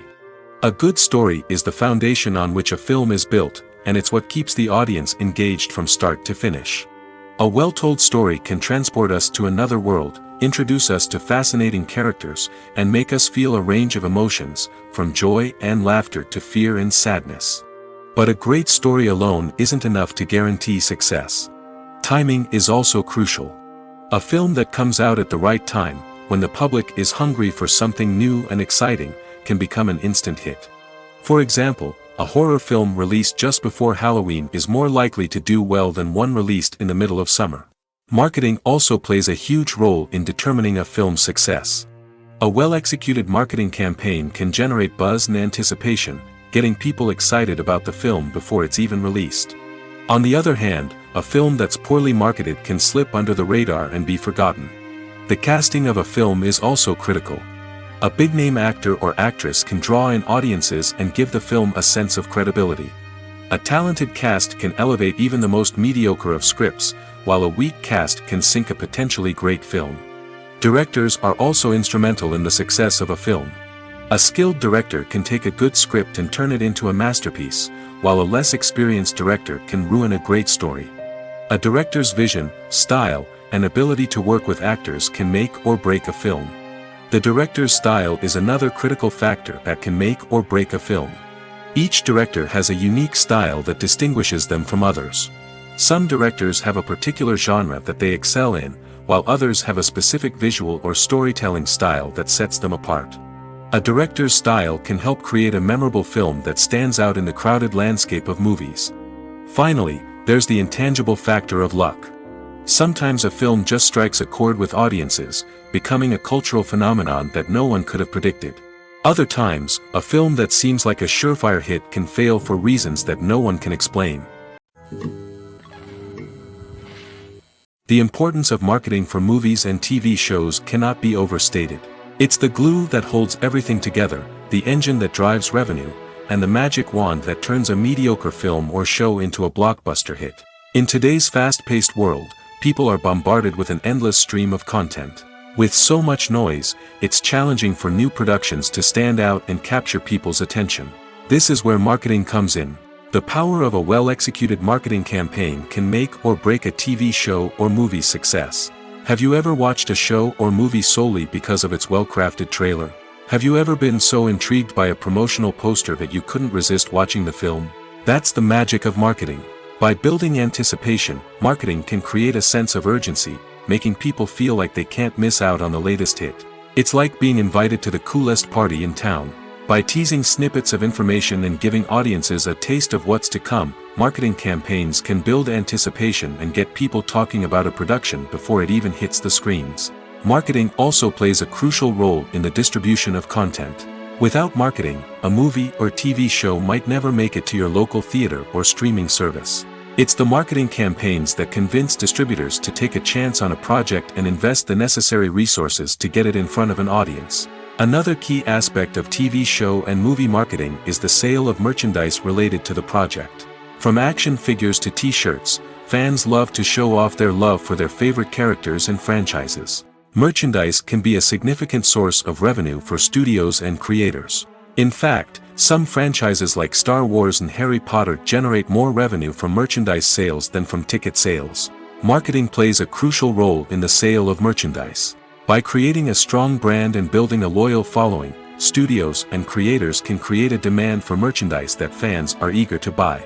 A good story is the foundation on which a film is built, and it's what keeps the audience engaged from start to finish. A well-told story can transport us to another world, introduce us to fascinating characters, and make us feel a range of emotions, from joy and laughter to fear and sadness. But a great story alone isn't enough to guarantee success. Timing is also crucial. A film that comes out at the right time, when the public is hungry for something new and exciting, can become an instant hit. For example, a horror film released just before Halloween is more likely to do well than one released in the middle of summer. Marketing also plays a huge role in determining a film's success. A well-executed marketing campaign can generate buzz and anticipation, getting people excited about the film before it's even released. On the other hand, a film that's poorly marketed can slip under the radar and be forgotten. The casting of a film is also critical. A big-name actor or actress can draw in audiences and give the film a sense of credibility. A talented cast can elevate even the most mediocre of scripts, while a weak cast can sink a potentially great film. Directors are also instrumental in the success of a film. A skilled director can take a good script and turn it into a masterpiece, while a less experienced director can ruin a great story. A director's vision, style, and ability to work with actors can make or break a film. The director's style is another critical factor that can make or break a film. Each director has a unique style that distinguishes them from others. Some directors have a particular genre that they excel in, while others have a specific visual or storytelling style that sets them apart. A director's style can help create a memorable film that stands out in the crowded landscape of movies. Finally, there's the intangible factor of luck. Sometimes a film just strikes a chord with audiences, becoming a cultural phenomenon that no one could have predicted. Other times, a film that seems like a surefire hit can fail for reasons that no one can explain. The importance of marketing for movies and TV shows cannot be overstated. It's the glue that holds everything together, the engine that drives revenue, and the magic wand that turns a mediocre film or show into a blockbuster hit. In today's fast-paced world, people are bombarded with an endless stream of content. With so much noise, it's challenging for new productions to stand out and capture people's attention. This is where marketing comes in. The power of a well-executed marketing campaign can make or break a TV show or movie's success. Have you ever watched a show or movie solely because of its well-crafted trailer? Have you ever been so intrigued by a promotional poster that you couldn't resist watching the film? That's the magic of marketing. By building anticipation, marketing can create a sense of urgency, making people feel like they can't miss out on the latest hit. It's like being invited to the coolest party in town. By teasing snippets of information and giving audiences a taste of what's to come, marketing campaigns can build anticipation and get people talking about a production before it even hits the screens. Marketing also plays a crucial role in the distribution of content. Without marketing, a movie or TV show might never make it to your local theater or streaming service. It's the marketing campaigns that convince distributors to take a chance on a project and invest the necessary resources to get it in front of an audience. Another key aspect of TV show and movie marketing is the sale of merchandise related to the project. From action figures to t-shirts, fans love to show off their love for their favorite characters and franchises. Merchandise can be a significant source of revenue for studios and creators. In fact, some franchises like Star Wars and Harry Potter generate more revenue from merchandise sales than from ticket sales. Marketing plays a crucial role in the sale of merchandise. By creating a strong brand and building a loyal following, studios and creators can create a demand for merchandise that fans are eager to buy.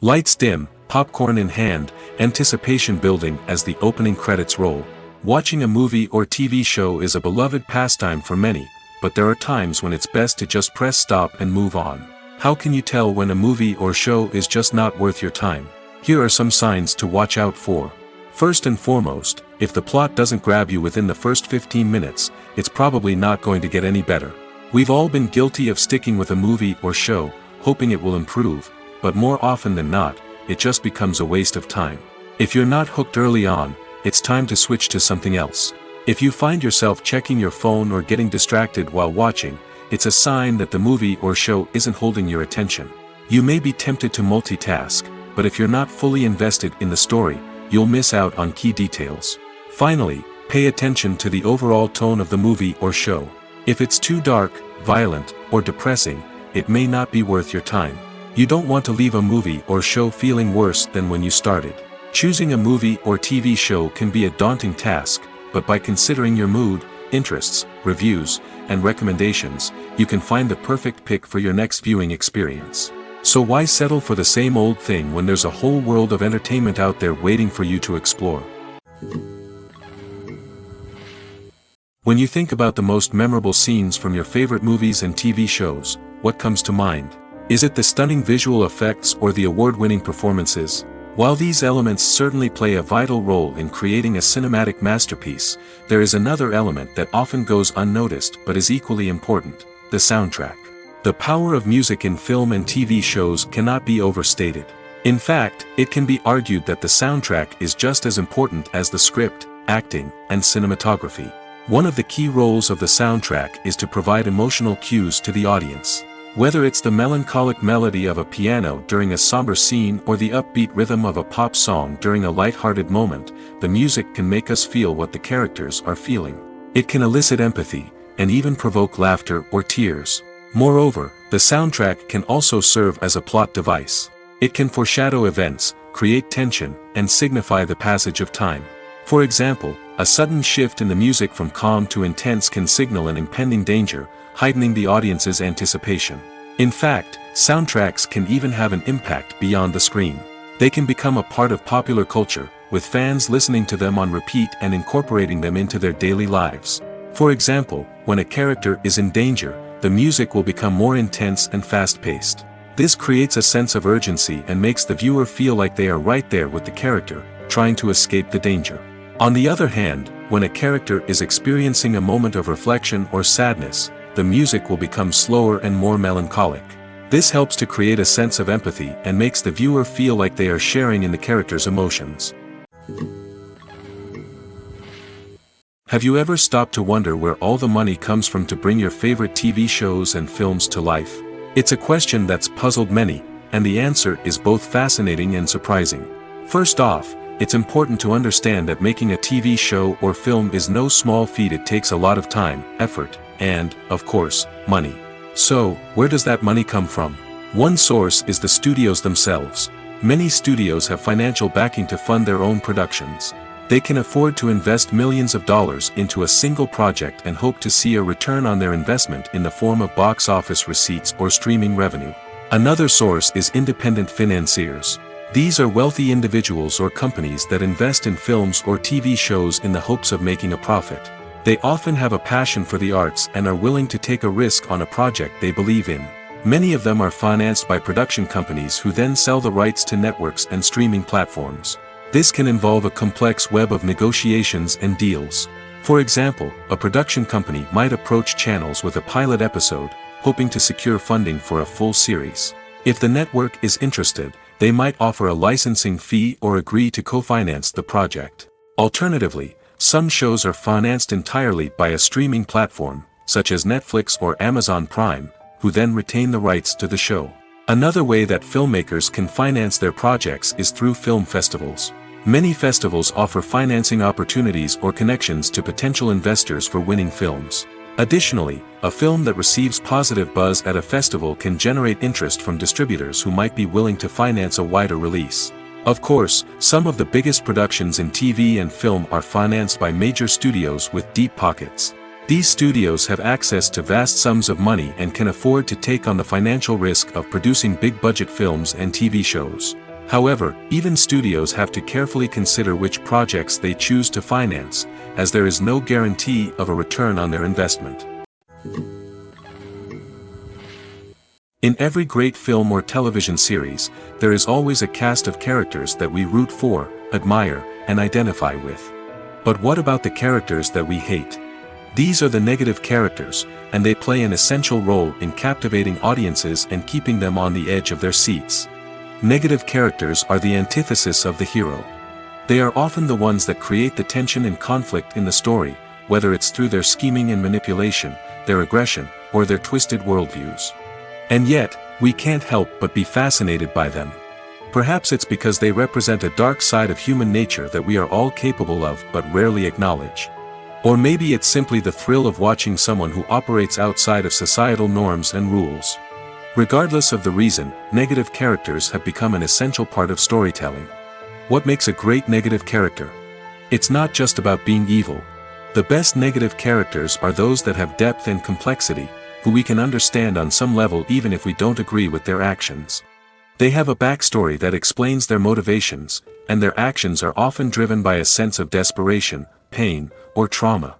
Lights dim, popcorn in hand, anticipation building as the opening credits roll. Watching a movie or TV show is a beloved pastime for many, but there are times when it's best to just press stop and move on. How can you tell when a movie or show is just not worth your time? Here are some signs to watch out for. First and foremost, if the plot doesn't grab you within the first 15 minutes, it's probably not going to get any better. We've all been guilty of sticking with a movie or show, hoping it will improve, but more often than not, it just becomes a waste of time. If you're not hooked early on, it's time to switch to something else. If you find yourself checking your phone or getting distracted while watching, it's a sign that the movie or show isn't holding your attention. You may be tempted to multitask, but if you're not fully invested in the story, you'll miss out on key details. Finally, pay attention to the overall tone of the movie or show. If it's too dark, violent, or depressing, it may not be worth your time. You don't want to leave a movie or show feeling worse than when you started. Choosing a movie or TV show can be a daunting task, but by considering your mood, interests, reviews, and recommendations, you can find the perfect pick for your next viewing experience. So why settle for the same old thing when there's a whole world of entertainment out there waiting for you to explore? When you think about the most memorable scenes from your favorite movies and TV shows, what comes to mind? Is it the stunning visual effects or the award-winning performances? While these elements certainly play a vital role in creating a cinematic masterpiece, there is another element that often goes unnoticed but is equally important: the soundtrack. The power of music in film and TV shows cannot be overstated. In fact, it can be argued that the soundtrack is just as important as the script, acting, and cinematography. One of the key roles of the soundtrack is to provide emotional cues to the audience. Whether it's the melancholic melody of a piano during a somber scene or the upbeat rhythm of a pop song during a light-hearted moment, the music can make us feel what the characters are feeling. It can elicit empathy, and even provoke laughter or tears. Moreover, the soundtrack can also serve as a plot device. It can foreshadow events, create tension, and signify the passage of time. For example, a sudden shift in the music from calm to intense can signal an impending danger, heightening the audience's anticipation. In fact, soundtracks can even have an impact beyond the screen. They can become a part of popular culture, with fans listening to them on repeat and incorporating them into their daily lives. For example, when a character is in danger, the music will become more intense and fast-paced. This creates a sense of urgency and makes the viewer feel like they are right there with the character, trying to escape the danger. On the other hand, when a character is experiencing a moment of reflection or sadness, the music will become slower and more melancholic. This helps to create a sense of empathy and makes the viewer feel like they are sharing in the character's emotions. Have you ever stopped to wonder where all the money comes from to bring your favorite TV shows and films to life? It's a question that's puzzled many, and the answer is both fascinating and surprising. First off, it's important to understand that making a TV show or film is no small feat. It takes a lot of time, effort, and, of course, money. So, where does that money come from? One source is the studios themselves. Many studios have financial backing to fund their own productions. They can afford to invest millions of dollars into a single project and hope to see a return on their investment in the form of box office receipts or streaming revenue. Another source is independent financiers. These are wealthy individuals or companies that invest in films or TV shows in the hopes of making a profit. They often have a passion for the arts and are willing to take a risk on a project they believe in. Many of them are financed by production companies who then sell the rights to networks and streaming platforms. This can involve a complex web of negotiations and deals. For example, a production company might approach channels with a pilot episode, hoping to secure funding for a full series. If the network is interested, they might offer a licensing fee or agree to co-finance the project. Alternatively, some shows are financed entirely by a streaming platform, such as Netflix or Amazon Prime, who then retain the rights to the show. Another way that filmmakers can finance their projects is through film festivals. Many festivals offer financing opportunities or connections to potential investors for winning films. Additionally, a film that receives positive buzz at a festival can generate interest from distributors who might be willing to finance a wider release. Of course, some of the biggest productions in TV and film are financed by major studios with deep pockets. These studios have access to vast sums of money and can afford to take on the financial risk of producing big-budget films and TV shows. However, even studios have to carefully consider which projects they choose to finance, as there is no guarantee of a return on their investment. In every great film or television series, there is always a cast of characters that we root for, admire, and identify with. But what about the characters that we hate? These are the negative characters, and they play an essential role in captivating audiences and keeping them on the edge of their seats. Negative characters are the antithesis of the hero. They are often the ones that create the tension and conflict in the story, whether it's through their scheming and manipulation, their aggression, or their twisted worldviews. And yet, we can't help but be fascinated by them. Perhaps it's because they represent a dark side of human nature that we are all capable of but rarely acknowledge. Or maybe it's simply the thrill of watching someone who operates outside of societal norms and rules. Regardless of the reason, negative characters have become an essential part of storytelling. What makes a great negative character? It's not just about being evil. The best negative characters are those that have depth and complexity, who we can understand on some level even if we don't agree with their actions. They have a backstory that explains their motivations, and their actions are often driven by a sense of desperation, pain, or trauma.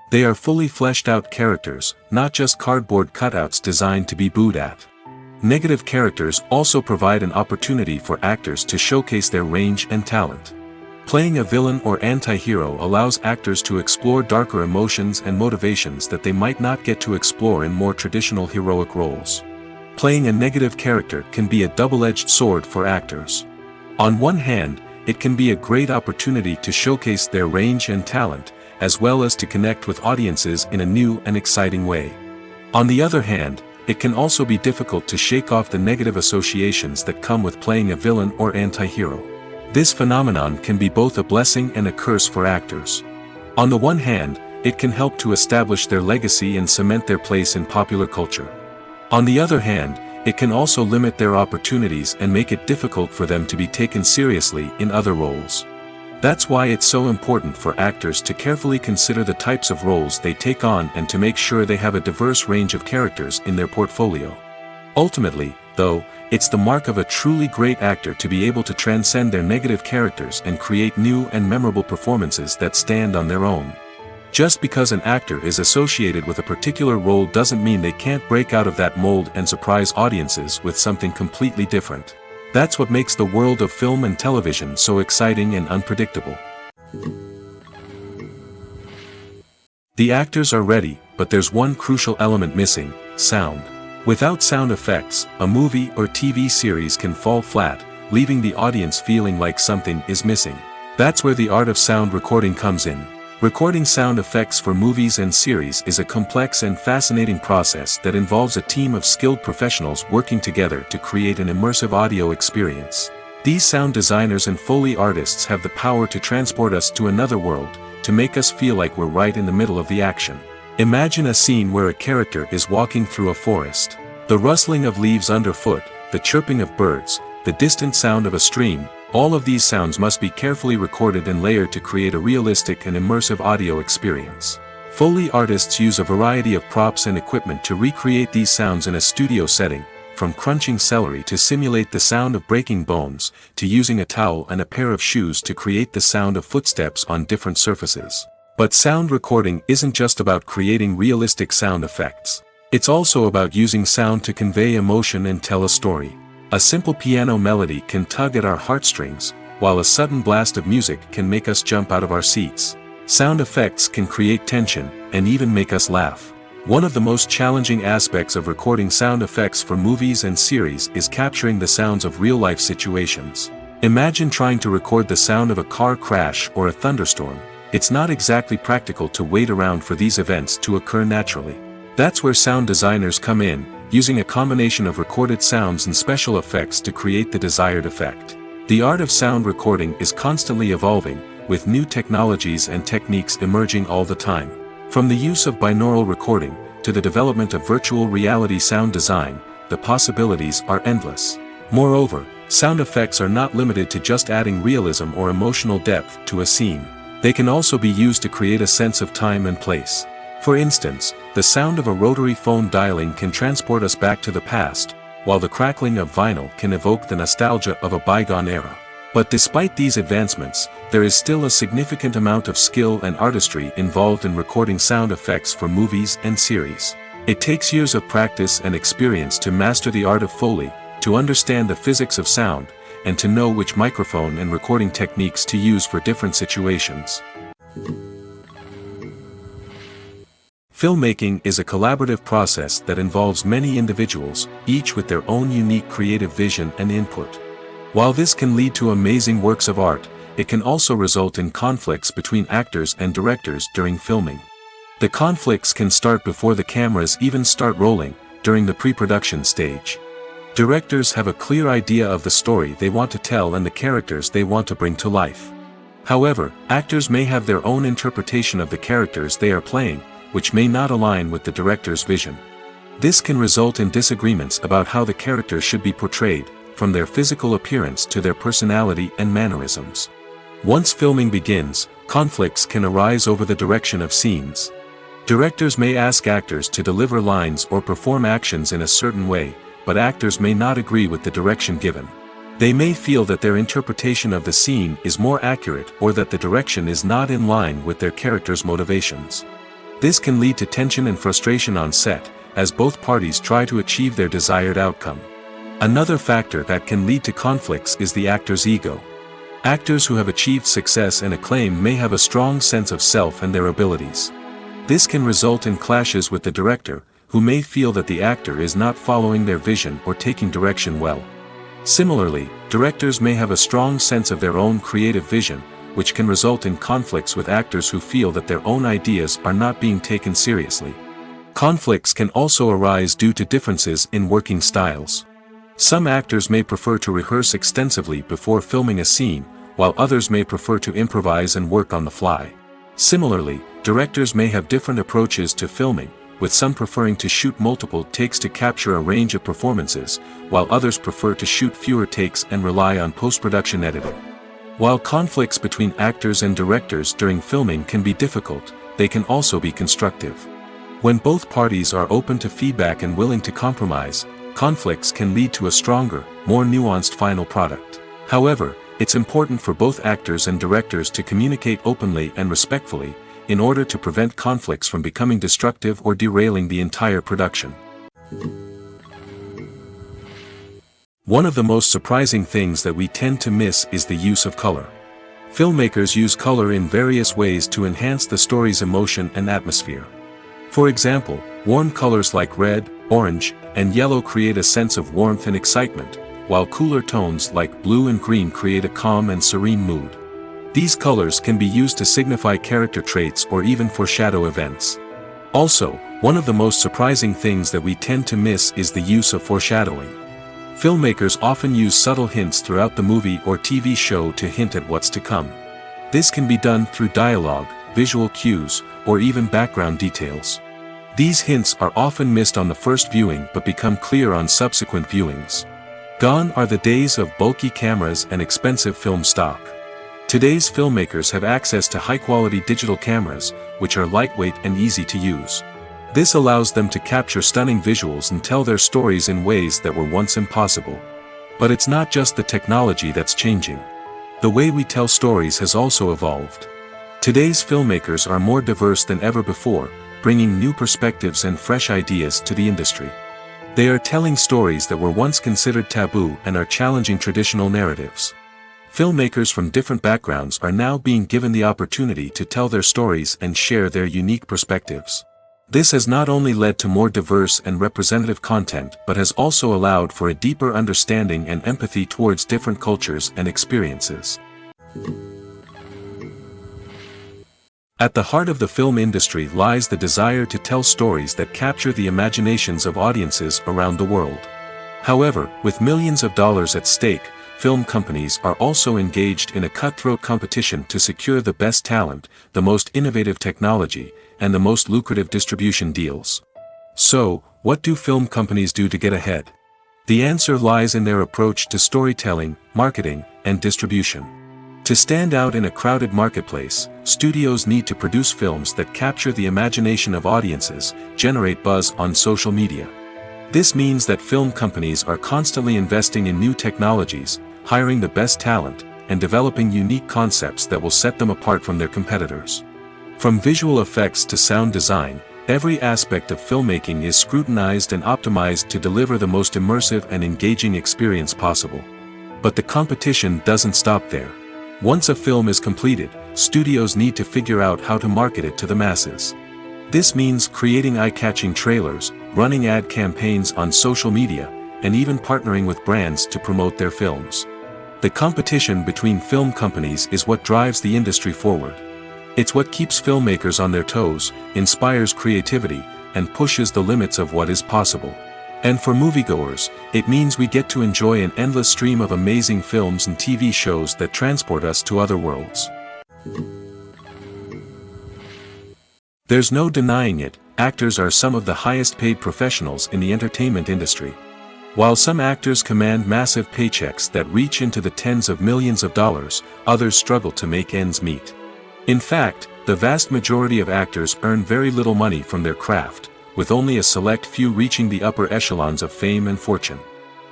They are fully fleshed out characters, not just cardboard cutouts designed to be booed at. Negative characters also provide an opportunity for actors to showcase their range and talent. Playing a villain or anti-hero allows actors to explore darker emotions and motivations that they might not get to explore in more traditional heroic roles. Playing a negative character can be a double-edged sword for actors. On one hand, it can be a great opportunity to showcase their range and talent, as well as to connect with audiences in a new and exciting way. On the other hand, it can also be difficult to shake off the negative associations that come with playing a villain or anti-hero. This phenomenon can be both a blessing and a curse for actors. On the one hand, it can help to establish their legacy and cement their place in popular culture. On the other hand, it can also limit their opportunities and make it difficult for them to be taken seriously in other roles. That's why it's so important for actors to carefully consider the types of roles they take on and to make sure they have a diverse range of characters in their portfolio. Ultimately, though, it's the mark of a truly great actor to be able to transcend their negative characters and create new and memorable performances that stand on their own. Just because an actor is associated with a particular role doesn't mean they can't break out of that mold and surprise audiences with something completely different. That's what makes the world of film and television so exciting and unpredictable. The actors are ready, but there's one crucial element missing: sound. Without sound effects, a movie or TV series can fall flat, leaving the audience feeling like something is missing. That's where the art of sound recording comes in. Recording sound effects for movies and series is a complex and fascinating process that involves a team of skilled professionals working together to create an immersive audio experience. These sound designers and Foley artists have the power to transport us to another world, to make us feel like we're right in the middle of the action. Imagine a scene where a character is walking through a forest. The rustling of leaves underfoot, the chirping of birds, the distant sound of a stream, all of these sounds must be carefully recorded and layered to create a realistic and immersive audio experience. Foley artists use a variety of props and equipment to recreate these sounds in a studio setting, from crunching celery to simulate the sound of breaking bones, to using a towel and a pair of shoes to create the sound of footsteps on different surfaces. But sound recording isn't just about creating realistic sound effects. It's also about using sound to convey emotion and tell a story. A simple piano melody can tug at our heartstrings, while a sudden blast of music can make us jump out of our seats. Sound effects can create tension, and even make us laugh. One of the most challenging aspects of recording sound effects for movies and series is capturing the sounds of real-life situations. Imagine trying to record the sound of a car crash or a thunderstorm. It's not exactly practical to wait around for these events to occur naturally. That's where sound designers come in, using a combination of recorded sounds and special effects to create the desired effect. The art of sound recording is constantly evolving, with new technologies and techniques emerging all the time. From the use of binaural recording, to the development of virtual reality sound design, the possibilities are endless. Moreover, sound effects are not limited to just adding realism or emotional depth to a scene. They can also be used to create a sense of time and place. For instance, the sound of a rotary phone dialing can transport us back to the past, while the crackling of vinyl can evoke the nostalgia of a bygone era. But despite these advancements, there is still a significant amount of skill and artistry involved in recording sound effects for movies and series. It takes years of practice and experience to master the art of Foley, to understand the physics of sound, and to know which microphone and recording techniques to use for different situations. Filmmaking is a collaborative process that involves many individuals, each with their own unique creative vision and input. While this can lead to amazing works of art, it can also result in conflicts between actors and directors during filming. The conflicts can start before the cameras even start rolling, during the pre-production stage. Directors have a clear idea of the story they want to tell and the characters they want to bring to life. However, actors may have their own interpretation of the characters they are playing, which may not align with the director's vision. This can result in disagreements about how the characters should be portrayed, from their physical appearance to their personality and mannerisms. Once filming begins, conflicts can arise over the direction of scenes. Directors may ask actors to deliver lines or perform actions in a certain way, but actors may not agree with the direction given. They may feel that their interpretation of the scene is more accurate or that the direction is not in line with their character's motivations. This can lead to tension and frustration on set, as both parties try to achieve their desired outcome. Another factor that can lead to conflicts is the actor's ego. Actors who have achieved success and acclaim may have a strong sense of self and their abilities. This can result in clashes with the director, who may feel that the actor is not following their vision or taking direction well. Similarly, directors may have a strong sense of their own creative vision, which can result in conflicts with actors who feel that their own ideas are not being taken seriously. Conflicts can also arise due to differences in working styles. Some actors may prefer to rehearse extensively before filming a scene, while others may prefer to improvise and work on the fly. Similarly, directors may have different approaches to filming, with some preferring to shoot multiple takes to capture a range of performances, while others prefer to shoot fewer takes and rely on post-production editing. While conflicts between actors and directors during filming can be difficult, they can also be constructive. When both parties are open to feedback and willing to compromise, conflicts can lead to a stronger, more nuanced final product. However, it's important for both actors and directors to communicate openly and respectfully, in order to prevent conflicts from becoming destructive or derailing the entire production. One of the most surprising things that we tend to miss is the use of color. Filmmakers use color in various ways to enhance the story's emotion and atmosphere. For example, warm colors like red, orange, and yellow create a sense of warmth and excitement, while cooler tones like blue and green create a calm and serene mood. These colors can be used to signify character traits or even foreshadow events. Also, one of the most surprising things that we tend to miss is the use of foreshadowing. Filmmakers often use subtle hints throughout the movie or TV show to hint at what's to come. This can be done through dialogue, visual cues, or even background details. These hints are often missed on the first viewing but become clear on subsequent viewings. Gone are the days of bulky cameras and expensive film stock. Today's filmmakers have access to high-quality digital cameras, which are lightweight and easy to use. This allows them to capture stunning visuals and tell their stories in ways that were once impossible. But it's not just the technology that's changing. The way we tell stories has also evolved. Today's filmmakers are more diverse than ever before, bringing new perspectives and fresh ideas to the industry. They are telling stories that were once considered taboo and are challenging traditional narratives. Filmmakers from different backgrounds are now being given the opportunity to tell their stories and share their unique perspectives. This has not only led to more diverse and representative content but has also allowed for a deeper understanding and empathy towards different cultures and experiences. At the heart of the film industry lies the desire to tell stories that capture the imaginations of audiences around the world. However, with millions of dollars at stake, film companies are also engaged in a cutthroat competition to secure the best talent, the most innovative technology, and the most lucrative distribution deals. So, what do film companies do to get ahead? The answer lies in their approach to storytelling, marketing, and distribution. To stand out in a crowded marketplace, studios need to produce films that capture the imagination of audiences, generate buzz on social media. This means that film companies are constantly investing in new technologies, hiring the best talent, and developing unique concepts that will set them apart from their competitors. From visual effects to sound design, every aspect of filmmaking is scrutinized and optimized to deliver the most immersive and engaging experience possible. But the competition doesn't stop there. Once a film is completed, studios need to figure out how to market it to the masses. This means creating eye-catching trailers, running ad campaigns on social media, and even partnering with brands to promote their films. The competition between film companies is what drives the industry forward. It's what keeps filmmakers on their toes, inspires creativity, and pushes the limits of what is possible. And for moviegoers, it means we get to enjoy an endless stream of amazing films and TV shows that transport us to other worlds. There's no denying it, actors are some of the highest paid professionals in the entertainment industry. While some actors command massive paychecks that reach into the tens of millions of dollars, others struggle to make ends meet. In fact, the vast majority of actors earn very little money from their craft, with only a select few reaching the upper echelons of fame and fortune.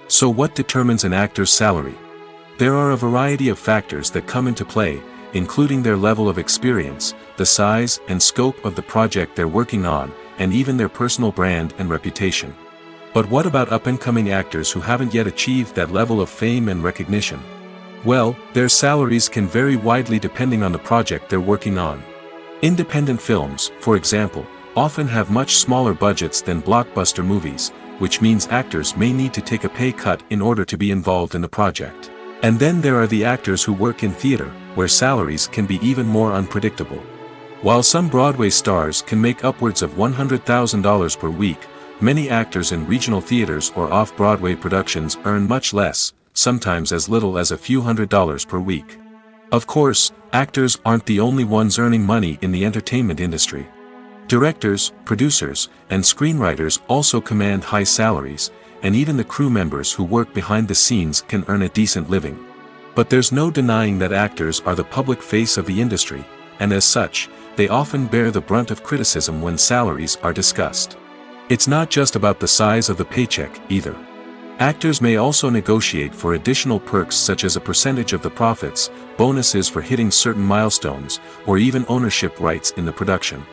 So what determines an actor's salary? There are a variety of factors that come into play, including their level of experience, the size and scope of the project they're working on, and even their personal brand and reputation. But what about up-and-coming actors who haven't yet achieved that level of fame and recognition? Well, their salaries can vary widely depending on the project they're working on. Independent films, for example, often have much smaller budgets than blockbuster movies, which means actors may need to take a pay cut in order to be involved in the project. And then there are the actors who work in theater, where salaries can be even more unpredictable. While some Broadway stars can make upwards of $100,000 per week, many actors in regional theaters or off-Broadway productions earn much less, sometimes as little as a few $100s per week. Of course, actors aren't the only ones earning money in the entertainment industry. Directors, producers, and screenwriters also command high salaries, and even the crew members who work behind the scenes can earn a decent living. But there's no denying that actors are the public face of the industry, and as such, they often bear the brunt of criticism when salaries are discussed. It's not just about the size of the paycheck, either. Actors may also negotiate for additional perks such as a percentage of the profits, bonuses for hitting certain milestones, or even ownership rights in the production.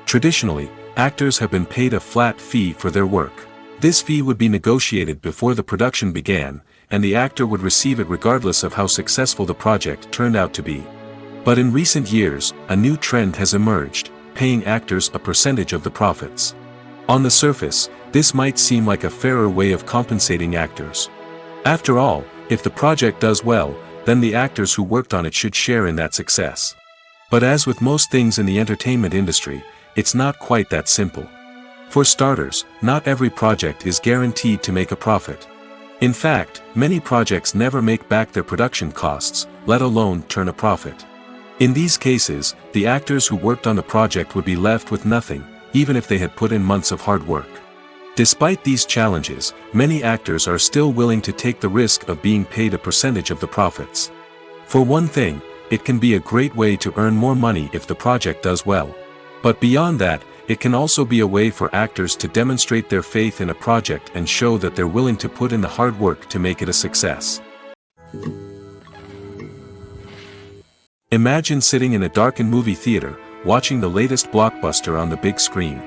Traditionally, actors have been paid a flat fee for their work. This fee would be negotiated before the production began, and the actor would receive it regardless of how successful the project turned out to be. But in recent years, a new trend has emerged, paying actors a percentage of the profits. On the surface, this might seem like a fairer way of compensating actors. After all, if the project does well, then the actors who worked on it should share in that success. But as with most things in the entertainment industry, it's not quite that simple. For starters, not every project is guaranteed to make a profit. In fact, many projects never make back their production costs, let alone turn a profit. In these cases, the actors who worked on the project would be left with nothing, even if they had put in months of hard work. Despite these challenges, many actors are still willing to take the risk of being paid a percentage of the profits. For one thing, it can be a great way to earn more money if the project does well. But beyond that, it can also be a way for actors to demonstrate their faith in a project and show that they're willing to put in the hard work to make it a success. Imagine sitting in a darkened movie theater, watching the latest blockbuster on the big screen.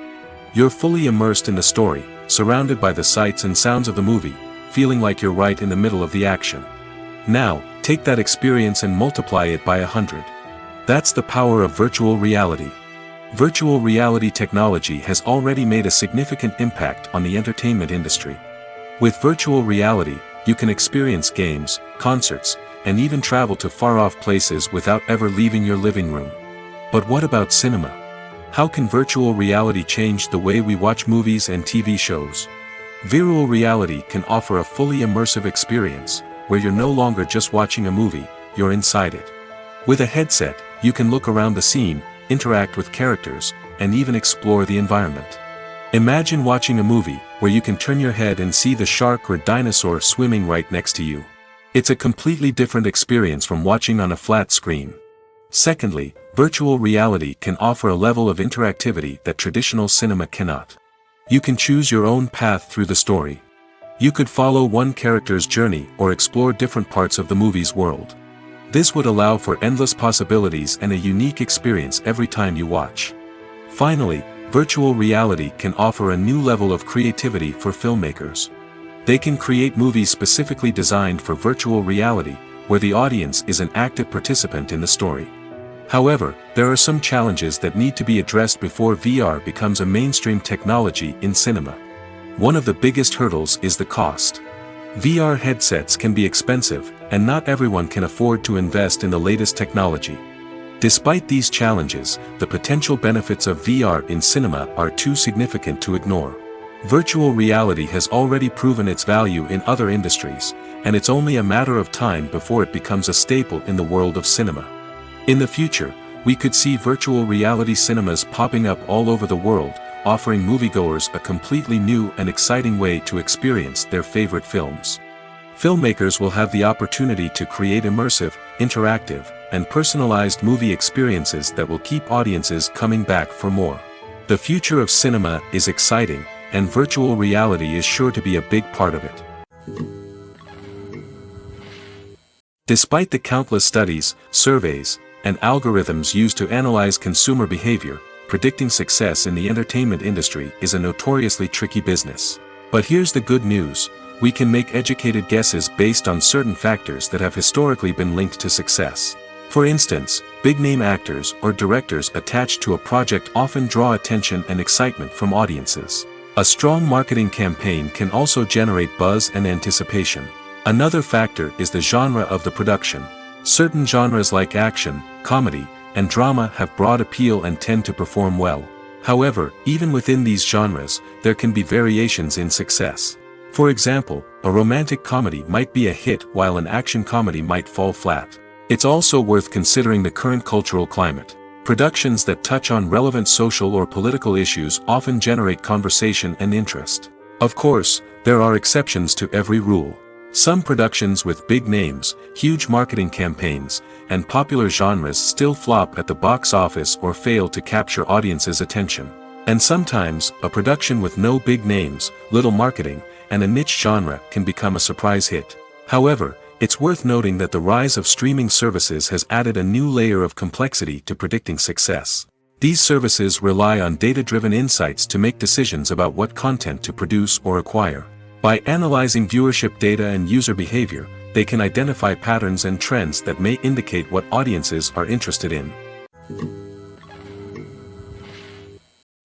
You're fully immersed in the story, surrounded by the sights and sounds of the movie, feeling like you're right in the middle of the action. Now, take that experience and multiply it by 100. That's the power of virtual reality. Virtual reality technology has already made a significant impact on the entertainment industry. With virtual reality, you can experience games, concerts, and even travel to far-off places without ever leaving your living room. But what about cinema? How can virtual reality change the way we watch movies and TV shows? Virtual reality can offer a fully immersive experience, where you're no longer just watching a movie, you're inside it. With a headset, you can look around the scene, interact with characters, and even explore the environment. Imagine watching a movie, where you can turn your head and see the shark or dinosaur swimming right next to you. It's a completely different experience from watching on a flat screen. Secondly, virtual reality can offer a level of interactivity that traditional cinema cannot. You can choose your own path through the story. You could follow one character's journey or explore different parts of the movie's world. This would allow for endless possibilities and a unique experience every time you watch. Finally, virtual reality can offer a new level of creativity for filmmakers. They can create movies specifically designed for virtual reality, where the audience is an active participant in the story. However, there are some challenges that need to be addressed before VR becomes a mainstream technology in cinema. One of the biggest hurdles is the cost. VR headsets can be expensive, and not everyone can afford to invest in the latest technology. Despite these challenges, the potential benefits of VR in cinema are too significant to ignore. Virtual reality has already proven its value in other industries, and it's only a matter of time before it becomes a staple in the world of cinema. In the future, we could see virtual reality cinemas popping up all over the world, offering moviegoers a completely new and exciting way to experience their favorite films. Filmmakers will have the opportunity to create immersive, interactive, and personalized movie experiences that will keep audiences coming back for more. The future of cinema is exciting, and virtual reality is sure to be a big part of it. Despite the countless studies, surveys, and algorithms used to analyze consumer behavior, predicting success in the entertainment industry is a notoriously tricky business. But here's the good news: we can make educated guesses based on certain factors that have historically been linked to success. For instance, big-name actors or directors attached to a project often draw attention and excitement from audiences. A strong marketing campaign can also generate buzz and anticipation. Another factor is the genre of the production. Certain genres like action, comedy, and drama have broad appeal and tend to perform well. However, even within these genres, there can be variations in success. For example, a romantic comedy might be a hit while an action comedy might fall flat. It's also worth considering the current cultural climate. Productions that touch on relevant social or political issues often generate conversation and interest. Of course, there are exceptions to every rule. Some productions with big names, huge marketing campaigns, and popular genres still flop at the box office or fail to capture audiences' attention. And sometimes, a production with no big names, little marketing, and a niche genre can become a surprise hit. However, it's worth noting that the rise of streaming services has added a new layer of complexity to predicting success. These services rely on data-driven insights to make decisions about what content to produce or acquire. By analyzing viewership data and user behavior, they can identify patterns and trends that may indicate what audiences are interested in.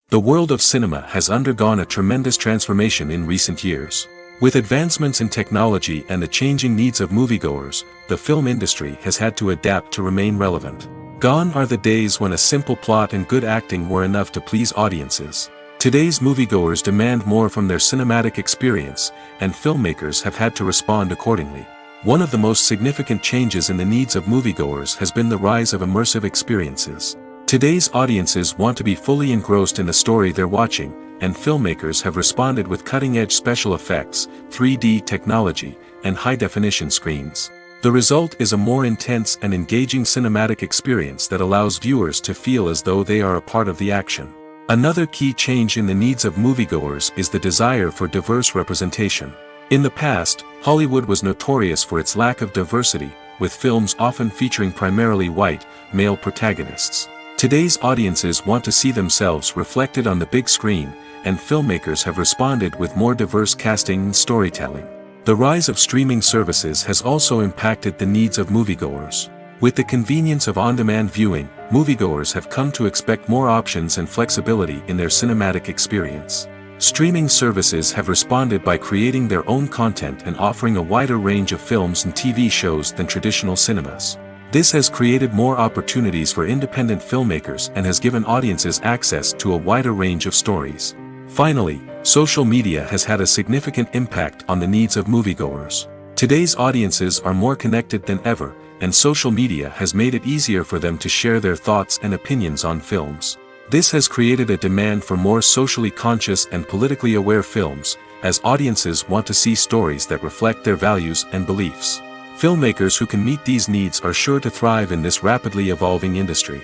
The world of cinema has undergone a tremendous transformation in recent years. With advancements in technology and the changing needs of moviegoers, the film industry has had to adapt to remain relevant. Gone are the days when a simple plot and good acting were enough to please audiences. Today's moviegoers demand more from their cinematic experience, and filmmakers have had to respond accordingly. One of the most significant changes in the needs of moviegoers has been the rise of immersive experiences. Today's audiences want to be fully engrossed in the story they're watching, and filmmakers have responded with cutting-edge special effects, 3D technology, and high-definition screens. The result is a more intense and engaging cinematic experience that allows viewers to feel as though they are a part of the action. Another key change in the needs of moviegoers is the desire for diverse representation. In the past, Hollywood was notorious for its lack of diversity, with films often featuring primarily white, male protagonists. Today's audiences want to see themselves reflected on the big screen, and filmmakers have responded with more diverse casting and storytelling. The rise of streaming services has also impacted the needs of moviegoers. With the convenience of on-demand viewing, moviegoers have come to expect more options and flexibility in their cinematic experience. Streaming services have responded by creating their own content and offering a wider range of films and TV shows than traditional cinemas. This has created more opportunities for independent filmmakers and has given audiences access to a wider range of stories. Finally, social media has had a significant impact on the needs of moviegoers. Today's audiences are more connected than ever, and social media has made it easier for them to share their thoughts and opinions on films. This has created a demand for more socially conscious and politically aware films, as audiences want to see stories that reflect their values and beliefs. Filmmakers who can meet these needs are sure to thrive in this rapidly evolving industry.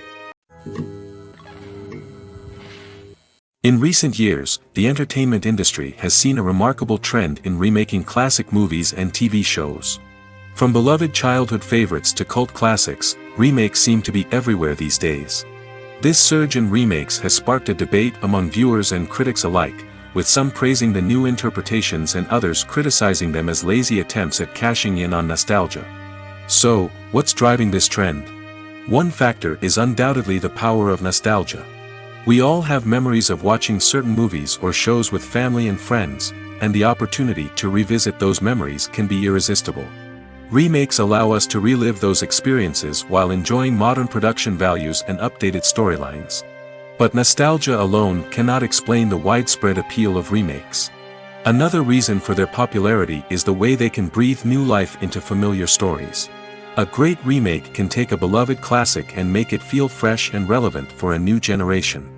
In recent years, the entertainment industry has seen a remarkable trend in remaking classic movies and TV shows. From beloved childhood favorites to cult classics, remakes seem to be everywhere these days. This surge in remakes has sparked a debate among viewers and critics alike, with some praising the new interpretations and others criticizing them as lazy attempts at cashing in on nostalgia. So, what's driving this trend? One factor is undoubtedly the power of nostalgia. We all have memories of watching certain movies or shows with family and friends, and the opportunity to revisit those memories can be irresistible. Remakes allow us to relive those experiences while enjoying modern production values and updated storylines. But nostalgia alone cannot explain the widespread appeal of remakes. Another reason for their popularity is the way they can breathe new life into familiar stories. A great remake can take a beloved classic and make it feel fresh and relevant for a new generation.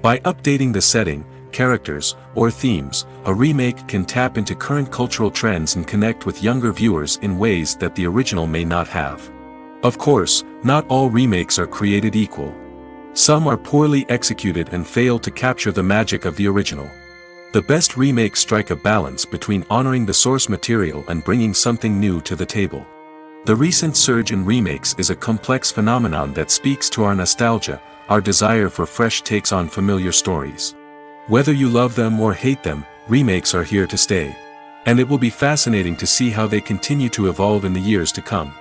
By updating the setting, characters, or themes, a remake can tap into current cultural trends and connect with younger viewers in ways that the original may not have. Of course, not all remakes are created equal. Some are poorly executed and fail to capture the magic of the original. The best remakes strike a balance between honoring the source material and bringing something new to the table. The recent surge in remakes is a complex phenomenon that speaks to our nostalgia, our desire for fresh takes on familiar stories. Whether you love them or hate them, remakes are here to stay. And it will be fascinating to see how they continue to evolve in the years to come.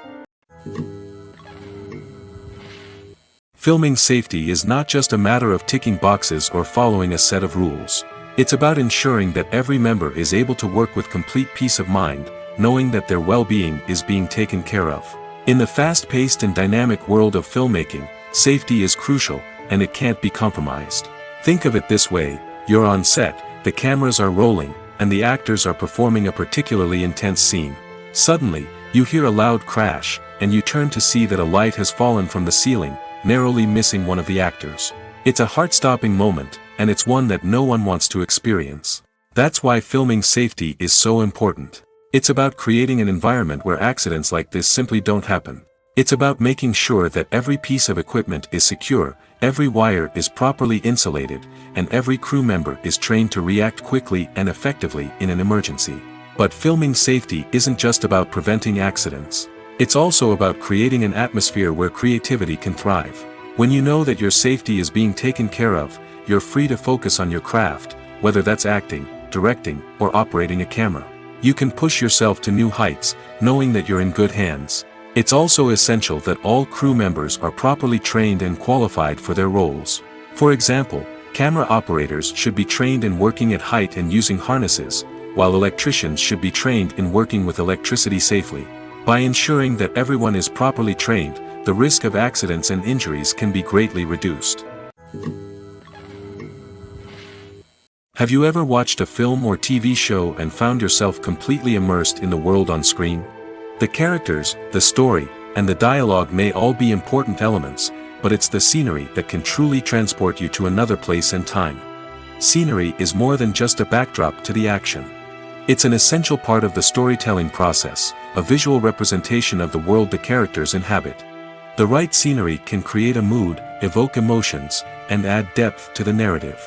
Filming safety is not just a matter of ticking boxes or following a set of rules. It's about ensuring that every member is able to work with complete peace of mind, knowing that their well-being is being taken care of. In the fast-paced and dynamic world of filmmaking, safety is crucial, and it can't be compromised. Think of it this way: you're on set, the cameras are rolling, and the actors are performing a particularly intense scene. Suddenly, you hear a loud crash, and you turn to see that a light has fallen from the ceiling, narrowly missing one of the actors. It's a heart-stopping moment, and it's one that no one wants to experience. That's why filming safety is so important. It's about creating an environment where accidents like this simply don't happen. It's about making sure that every piece of equipment is secure, every wire is properly insulated, and every crew member is trained to react quickly and effectively in an emergency. But filming safety isn't just about preventing accidents. It's also about creating an atmosphere where creativity can thrive. When you know that your safety is being taken care of, you're free to focus on your craft, whether that's acting, directing, or operating a camera. You can push yourself to new heights, knowing that you're in good hands. It's also essential that all crew members are properly trained and qualified for their roles. For example, camera operators should be trained in working at height and using harnesses, while electricians should be trained in working with electricity safely. By ensuring that everyone is properly trained, the risk of accidents and injuries can be greatly reduced. Have you ever watched a film or TV show and found yourself completely immersed in the world on screen? The characters, the story, and the dialogue may all be important elements, but it's the scenery that can truly transport you to another place and time. Scenery is more than just a backdrop to the action. It's an essential part of the storytelling process, a visual representation of the world the characters inhabit. The right scenery can create a mood, evoke emotions, and add depth to the narrative.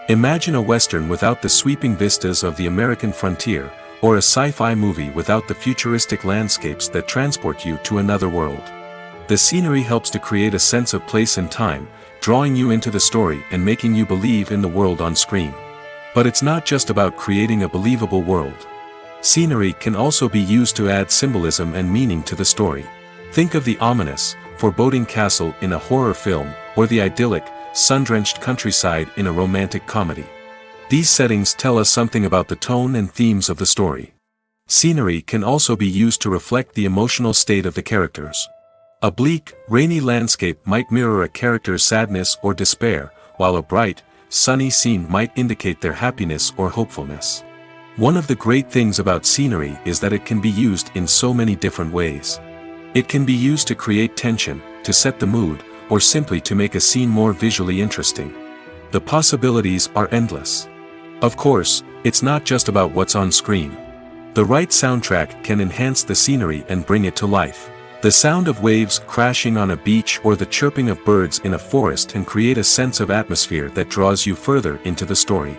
Imagine a Western without the sweeping vistas of the American frontier, or a sci-fi movie without the futuristic landscapes that transport you to another world. The scenery helps to create a sense of place and time, drawing you into the story and making you believe in the world on screen. But it's not just about creating a believable world. Scenery can also be used to add symbolism and meaning to the story. Think of the ominous, foreboding castle in a horror film, or the idyllic, sun-drenched countryside in a romantic comedy. These settings tell us something about the tone and themes of the story. Scenery can also be used to reflect the emotional state of the characters. A bleak, rainy landscape might mirror a character's sadness or despair, while a bright, sunny scene might indicate their happiness or hopefulness. One of the great things about scenery is that it can be used in so many different ways. It can be used to create tension, to set the mood, or simply to make a scene more visually interesting. The possibilities are endless. Of course, it's not just about what's on screen. The right soundtrack can enhance the scenery and bring it to life. The sound of waves crashing on a beach or the chirping of birds in a forest can create a sense of atmosphere that draws you further into the story.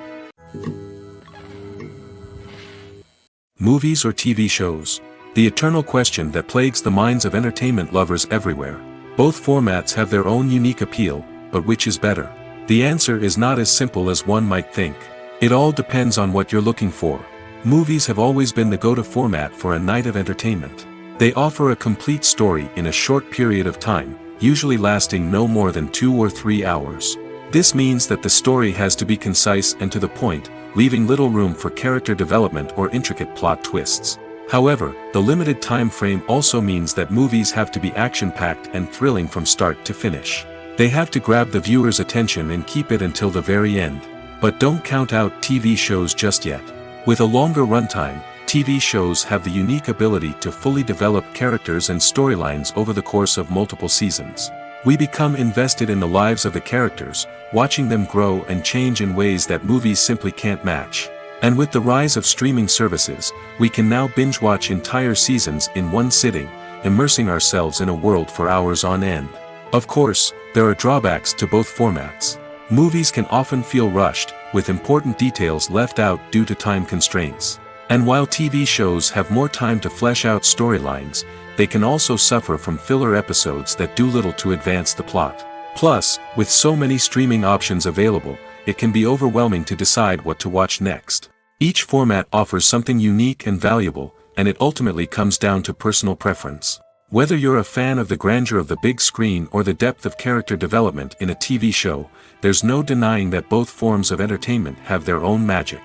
Movies or TV shows? The eternal question that plagues the minds of entertainment lovers everywhere. Both formats have their own unique appeal, but which is better? The answer is not as simple as one might think. It all depends on what you're looking for. Movies have always been the go-to format for a night of entertainment. They offer a complete story in a short period of time, usually lasting no more than 2 or 3 hours. This means that the story has to be concise and to the point, leaving little room for character development or intricate plot twists. However, the limited time frame also means that movies have to be action-packed and thrilling from start to finish. They have to grab the viewer's attention and keep it until the very end. But don't count out TV shows just yet. With a longer runtime, TV shows have the unique ability to fully develop characters and storylines over the course of multiple seasons. We become invested in the lives of the characters, watching them grow and change in ways that movies simply can't match. And with the rise of streaming services, we can now binge-watch entire seasons in one sitting, immersing ourselves in a world for hours on end. Of course, there are drawbacks to both formats. Movies can often feel rushed, with important details left out due to time constraints. And while TV shows have more time to flesh out storylines, they can also suffer from filler episodes that do little to advance the plot. Plus, with so many streaming options available, it can be overwhelming to decide what to watch next. Each format offers something unique and valuable, and it ultimately comes down to personal preference. Whether you're a fan of the grandeur of the big screen or the depth of character development in a TV show, there's no denying that both forms of entertainment have their own magic.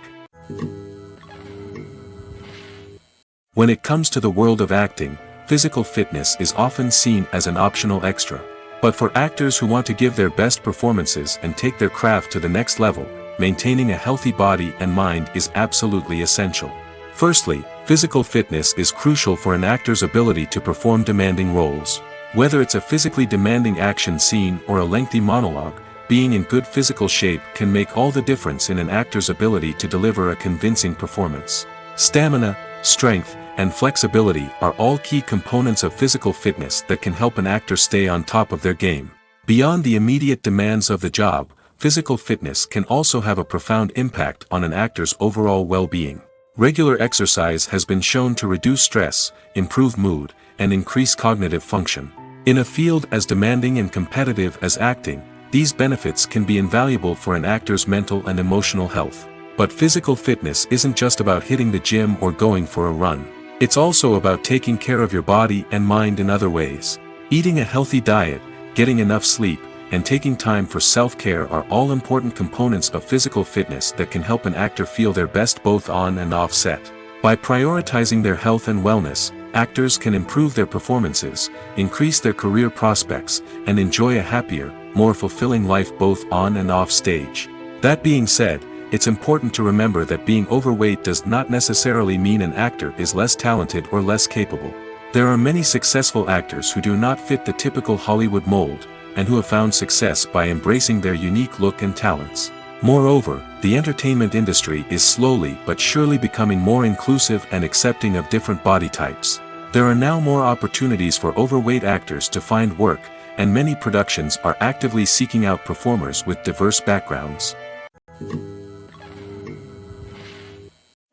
When it comes to the world of acting, physical fitness is often seen as an optional extra. But for actors who want to give their best performances and take their craft to the next level, maintaining a healthy body and mind is absolutely essential. Firstly, physical fitness is crucial for an actor's ability to perform demanding roles. Whether it's a physically demanding action scene or a lengthy monologue, being in good physical shape can make all the difference in an actor's ability to deliver a convincing performance. Stamina, strength, and flexibility are all key components of physical fitness that can help an actor stay on top of their game. Beyond the immediate demands of the job, physical fitness can also have a profound impact on an actor's overall well-being. Regular exercise has been shown to reduce stress, improve mood, and increase cognitive function. In a field as demanding and competitive as acting, these benefits can be invaluable for an actor's mental and emotional health. But physical fitness isn't just about hitting the gym or going for a run. It's also about taking care of your body and mind in other ways. Eating a healthy diet, getting enough sleep, and taking time for self-care are all important components of physical fitness that can help an actor feel their best both on and off set. By prioritizing their health and wellness, actors can improve their performances, increase their career prospects, and enjoy a happier, more fulfilling life both on and off stage. That being said, it's important to remember that being overweight does not necessarily mean an actor is less talented or less capable. There are many successful actors who do not fit the typical Hollywood mold, and who have found success by embracing their unique look and talents. Moreover, the entertainment industry is slowly but surely becoming more inclusive and accepting of different body types. There are now more opportunities for overweight actors to find work, and many productions are actively seeking out performers with diverse backgrounds.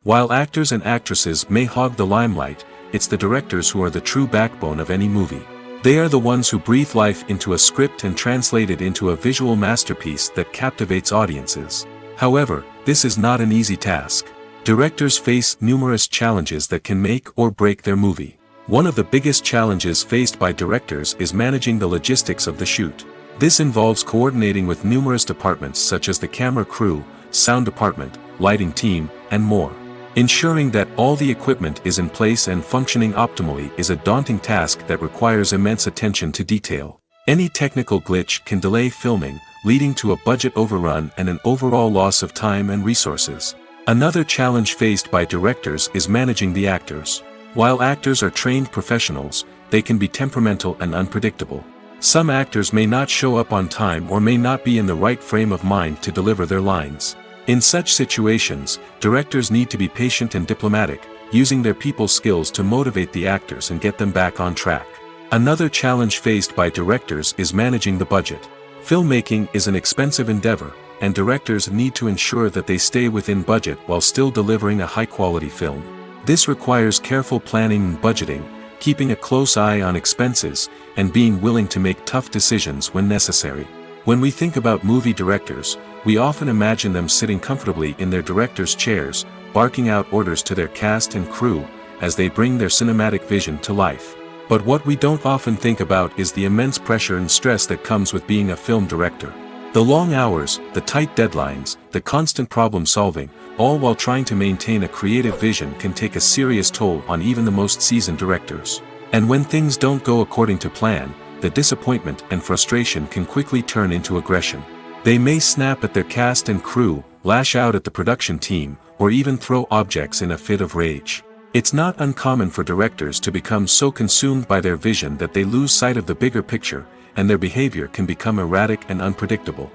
While actors and actresses may hog the limelight, it's the directors who are the true backbone of any movie. They are the ones who breathe life into a script and translate it into a visual masterpiece that captivates audiences. However, this is not an easy task. Directors face numerous challenges that can make or break their movie. One of the biggest challenges faced by directors is managing the logistics of the shoot. This involves coordinating with numerous departments such as the camera crew, sound department, lighting team, and more. Ensuring that all the equipment is in place and functioning optimally is a daunting task that requires immense attention to detail. Any technical glitch can delay filming, leading to a budget overrun and an overall loss of time and resources. Another challenge faced by directors is managing the actors. While actors are trained professionals, they can be temperamental and unpredictable. Some actors may not show up on time or may not be in the right frame of mind to deliver their lines. In such situations, directors need to be patient and diplomatic, using their people skills to motivate the actors and get them back on track. Another challenge faced by directors is managing the budget. Filmmaking is an expensive endeavor, and directors need to ensure that they stay within budget while still delivering a high-quality film. This requires careful planning and budgeting, keeping a close eye on expenses, and being willing to make tough decisions when necessary. When we think about movie directors, we often imagine them sitting comfortably in their director's chairs, barking out orders to their cast and crew, as they bring their cinematic vision to life. But what we don't often think about is the immense pressure and stress that comes with being a film director. The The long hours, the tight deadlines, the constant problem solving, all while trying to maintain a creative vision can take a serious toll on even the most seasoned directors. And when things don't go according to plan, the disappointment and frustration can quickly turn into aggression. They may snap at their cast and crew, lash out at the production team, or even throw objects in a fit of rage. It's not uncommon for directors to become so consumed by their vision that they lose sight of the bigger picture, and their behavior can become erratic and unpredictable.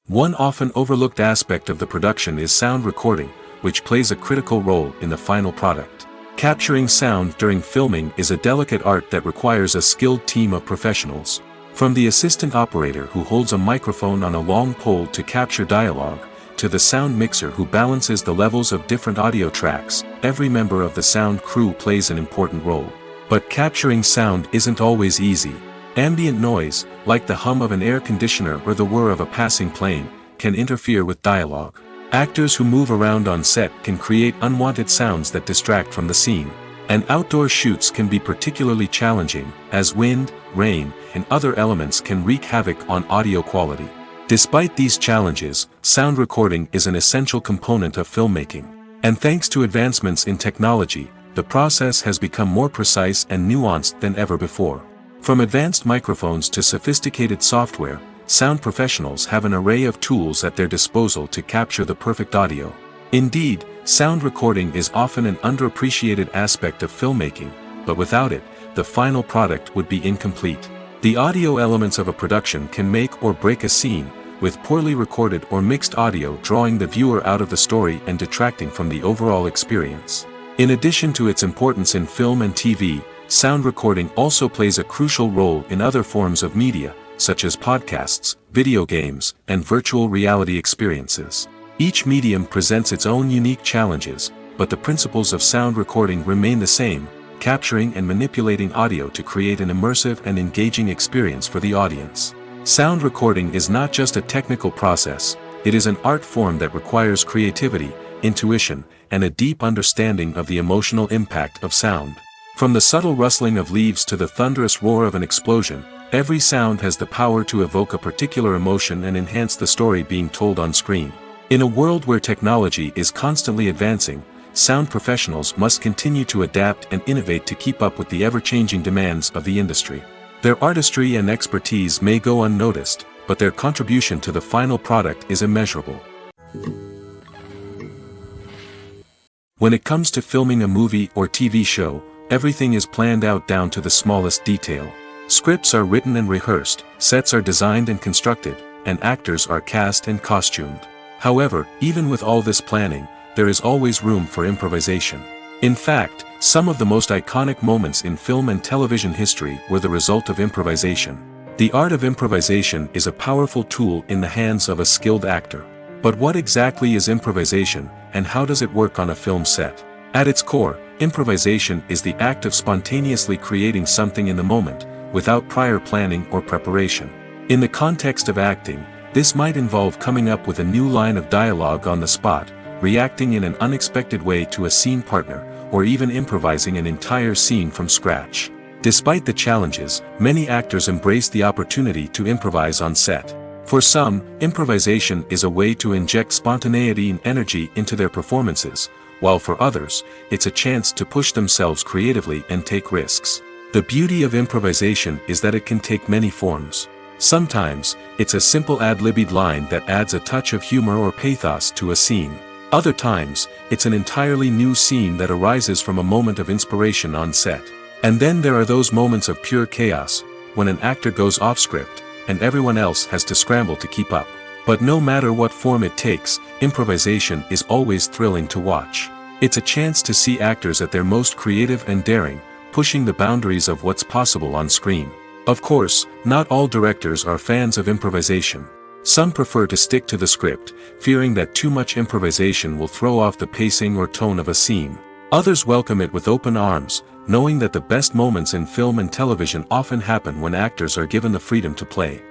One often overlooked aspect of the production is sound recording, which plays a critical role in the final product. Capturing sound during filming is a delicate art that requires a skilled team of professionals. From the assistant operator who holds a microphone on a long pole to capture dialogue, to the sound mixer who balances the levels of different audio tracks, every member of the sound crew plays an important role. But capturing sound isn't always easy. Ambient noise, like the hum of an air conditioner or the whir of a passing plane, can interfere with dialogue. Actors who move around on set can create unwanted sounds that distract from the scene. And outdoor shoots can be particularly challenging, as wind, rain, and other elements can wreak havoc on audio quality. Despite these challenges, sound recording is an essential component of filmmaking. And thanks to advancements in technology, the process has become more precise and nuanced than ever before. From advanced microphones to sophisticated software, sound professionals have an array of tools at their disposal to capture the perfect audio. Indeed, sound recording is often an underappreciated aspect of filmmaking, but without it, the final product would be incomplete. The audio elements of a production can make or break a scene, with poorly recorded or mixed audio drawing the viewer out of the story and detracting from the overall experience. In addition to its importance in film and TV, sound recording also plays a crucial role in other forms of media, such as podcasts, video games, and virtual reality experiences. Each medium presents its own unique challenges, but the principles of sound recording remain the same: capturing and manipulating audio to create an immersive and engaging experience for the audience. Sound recording is not just a technical process, it is an art form that requires creativity, intuition, and a deep understanding of the emotional impact of sound. From the subtle rustling of leaves to the thunderous roar of an explosion, every sound has the power to evoke a particular emotion and enhance the story being told on screen. In a world where technology is constantly advancing, sound professionals must continue to adapt and innovate to keep up with the ever-changing demands of the industry. Their artistry and expertise may go unnoticed, but their contribution to the final product is immeasurable. When it comes to filming a movie or TV show, everything is planned out down to the smallest detail. Scripts are written and rehearsed, sets are designed and constructed, and actors are cast and costumed. However, even with all this planning, there is always room for improvisation. In fact, some of the most iconic moments in film and television history were the result of improvisation. The art of improvisation is a powerful tool in the hands of a skilled actor. But what exactly is improvisation, and how does it work on a film set? At its core, improvisation is the act of spontaneously creating something in the moment, without prior planning or preparation. In the context of acting, this might involve coming up with a new line of dialogue on the spot, reacting in an unexpected way to a scene partner, or even improvising an entire scene from scratch. Despite the challenges, many actors embrace the opportunity to improvise on set. For some, improvisation is a way to inject spontaneity and energy into their performances, while for others, it's a chance to push themselves creatively and take risks. The beauty of improvisation is that it can take many forms. Sometimes, it's a simple ad-libbed line that adds a touch of humor or pathos to a scene. Other times, it's an entirely new scene that arises from a moment of inspiration on set. And then there are those moments of pure chaos, when an actor goes off script, and everyone else has to scramble to keep up. But no matter what form it takes, improvisation is always thrilling to watch. It's a chance to see actors at their most creative and daring, pushing the boundaries of what's possible on screen. Of course, not all directors are fans of improvisation. Some prefer to stick to the script, fearing that too much improvisation will throw off the pacing or tone of a scene. Others welcome it with open arms, knowing that the best moments in film and television often happen when actors are given the freedom to play.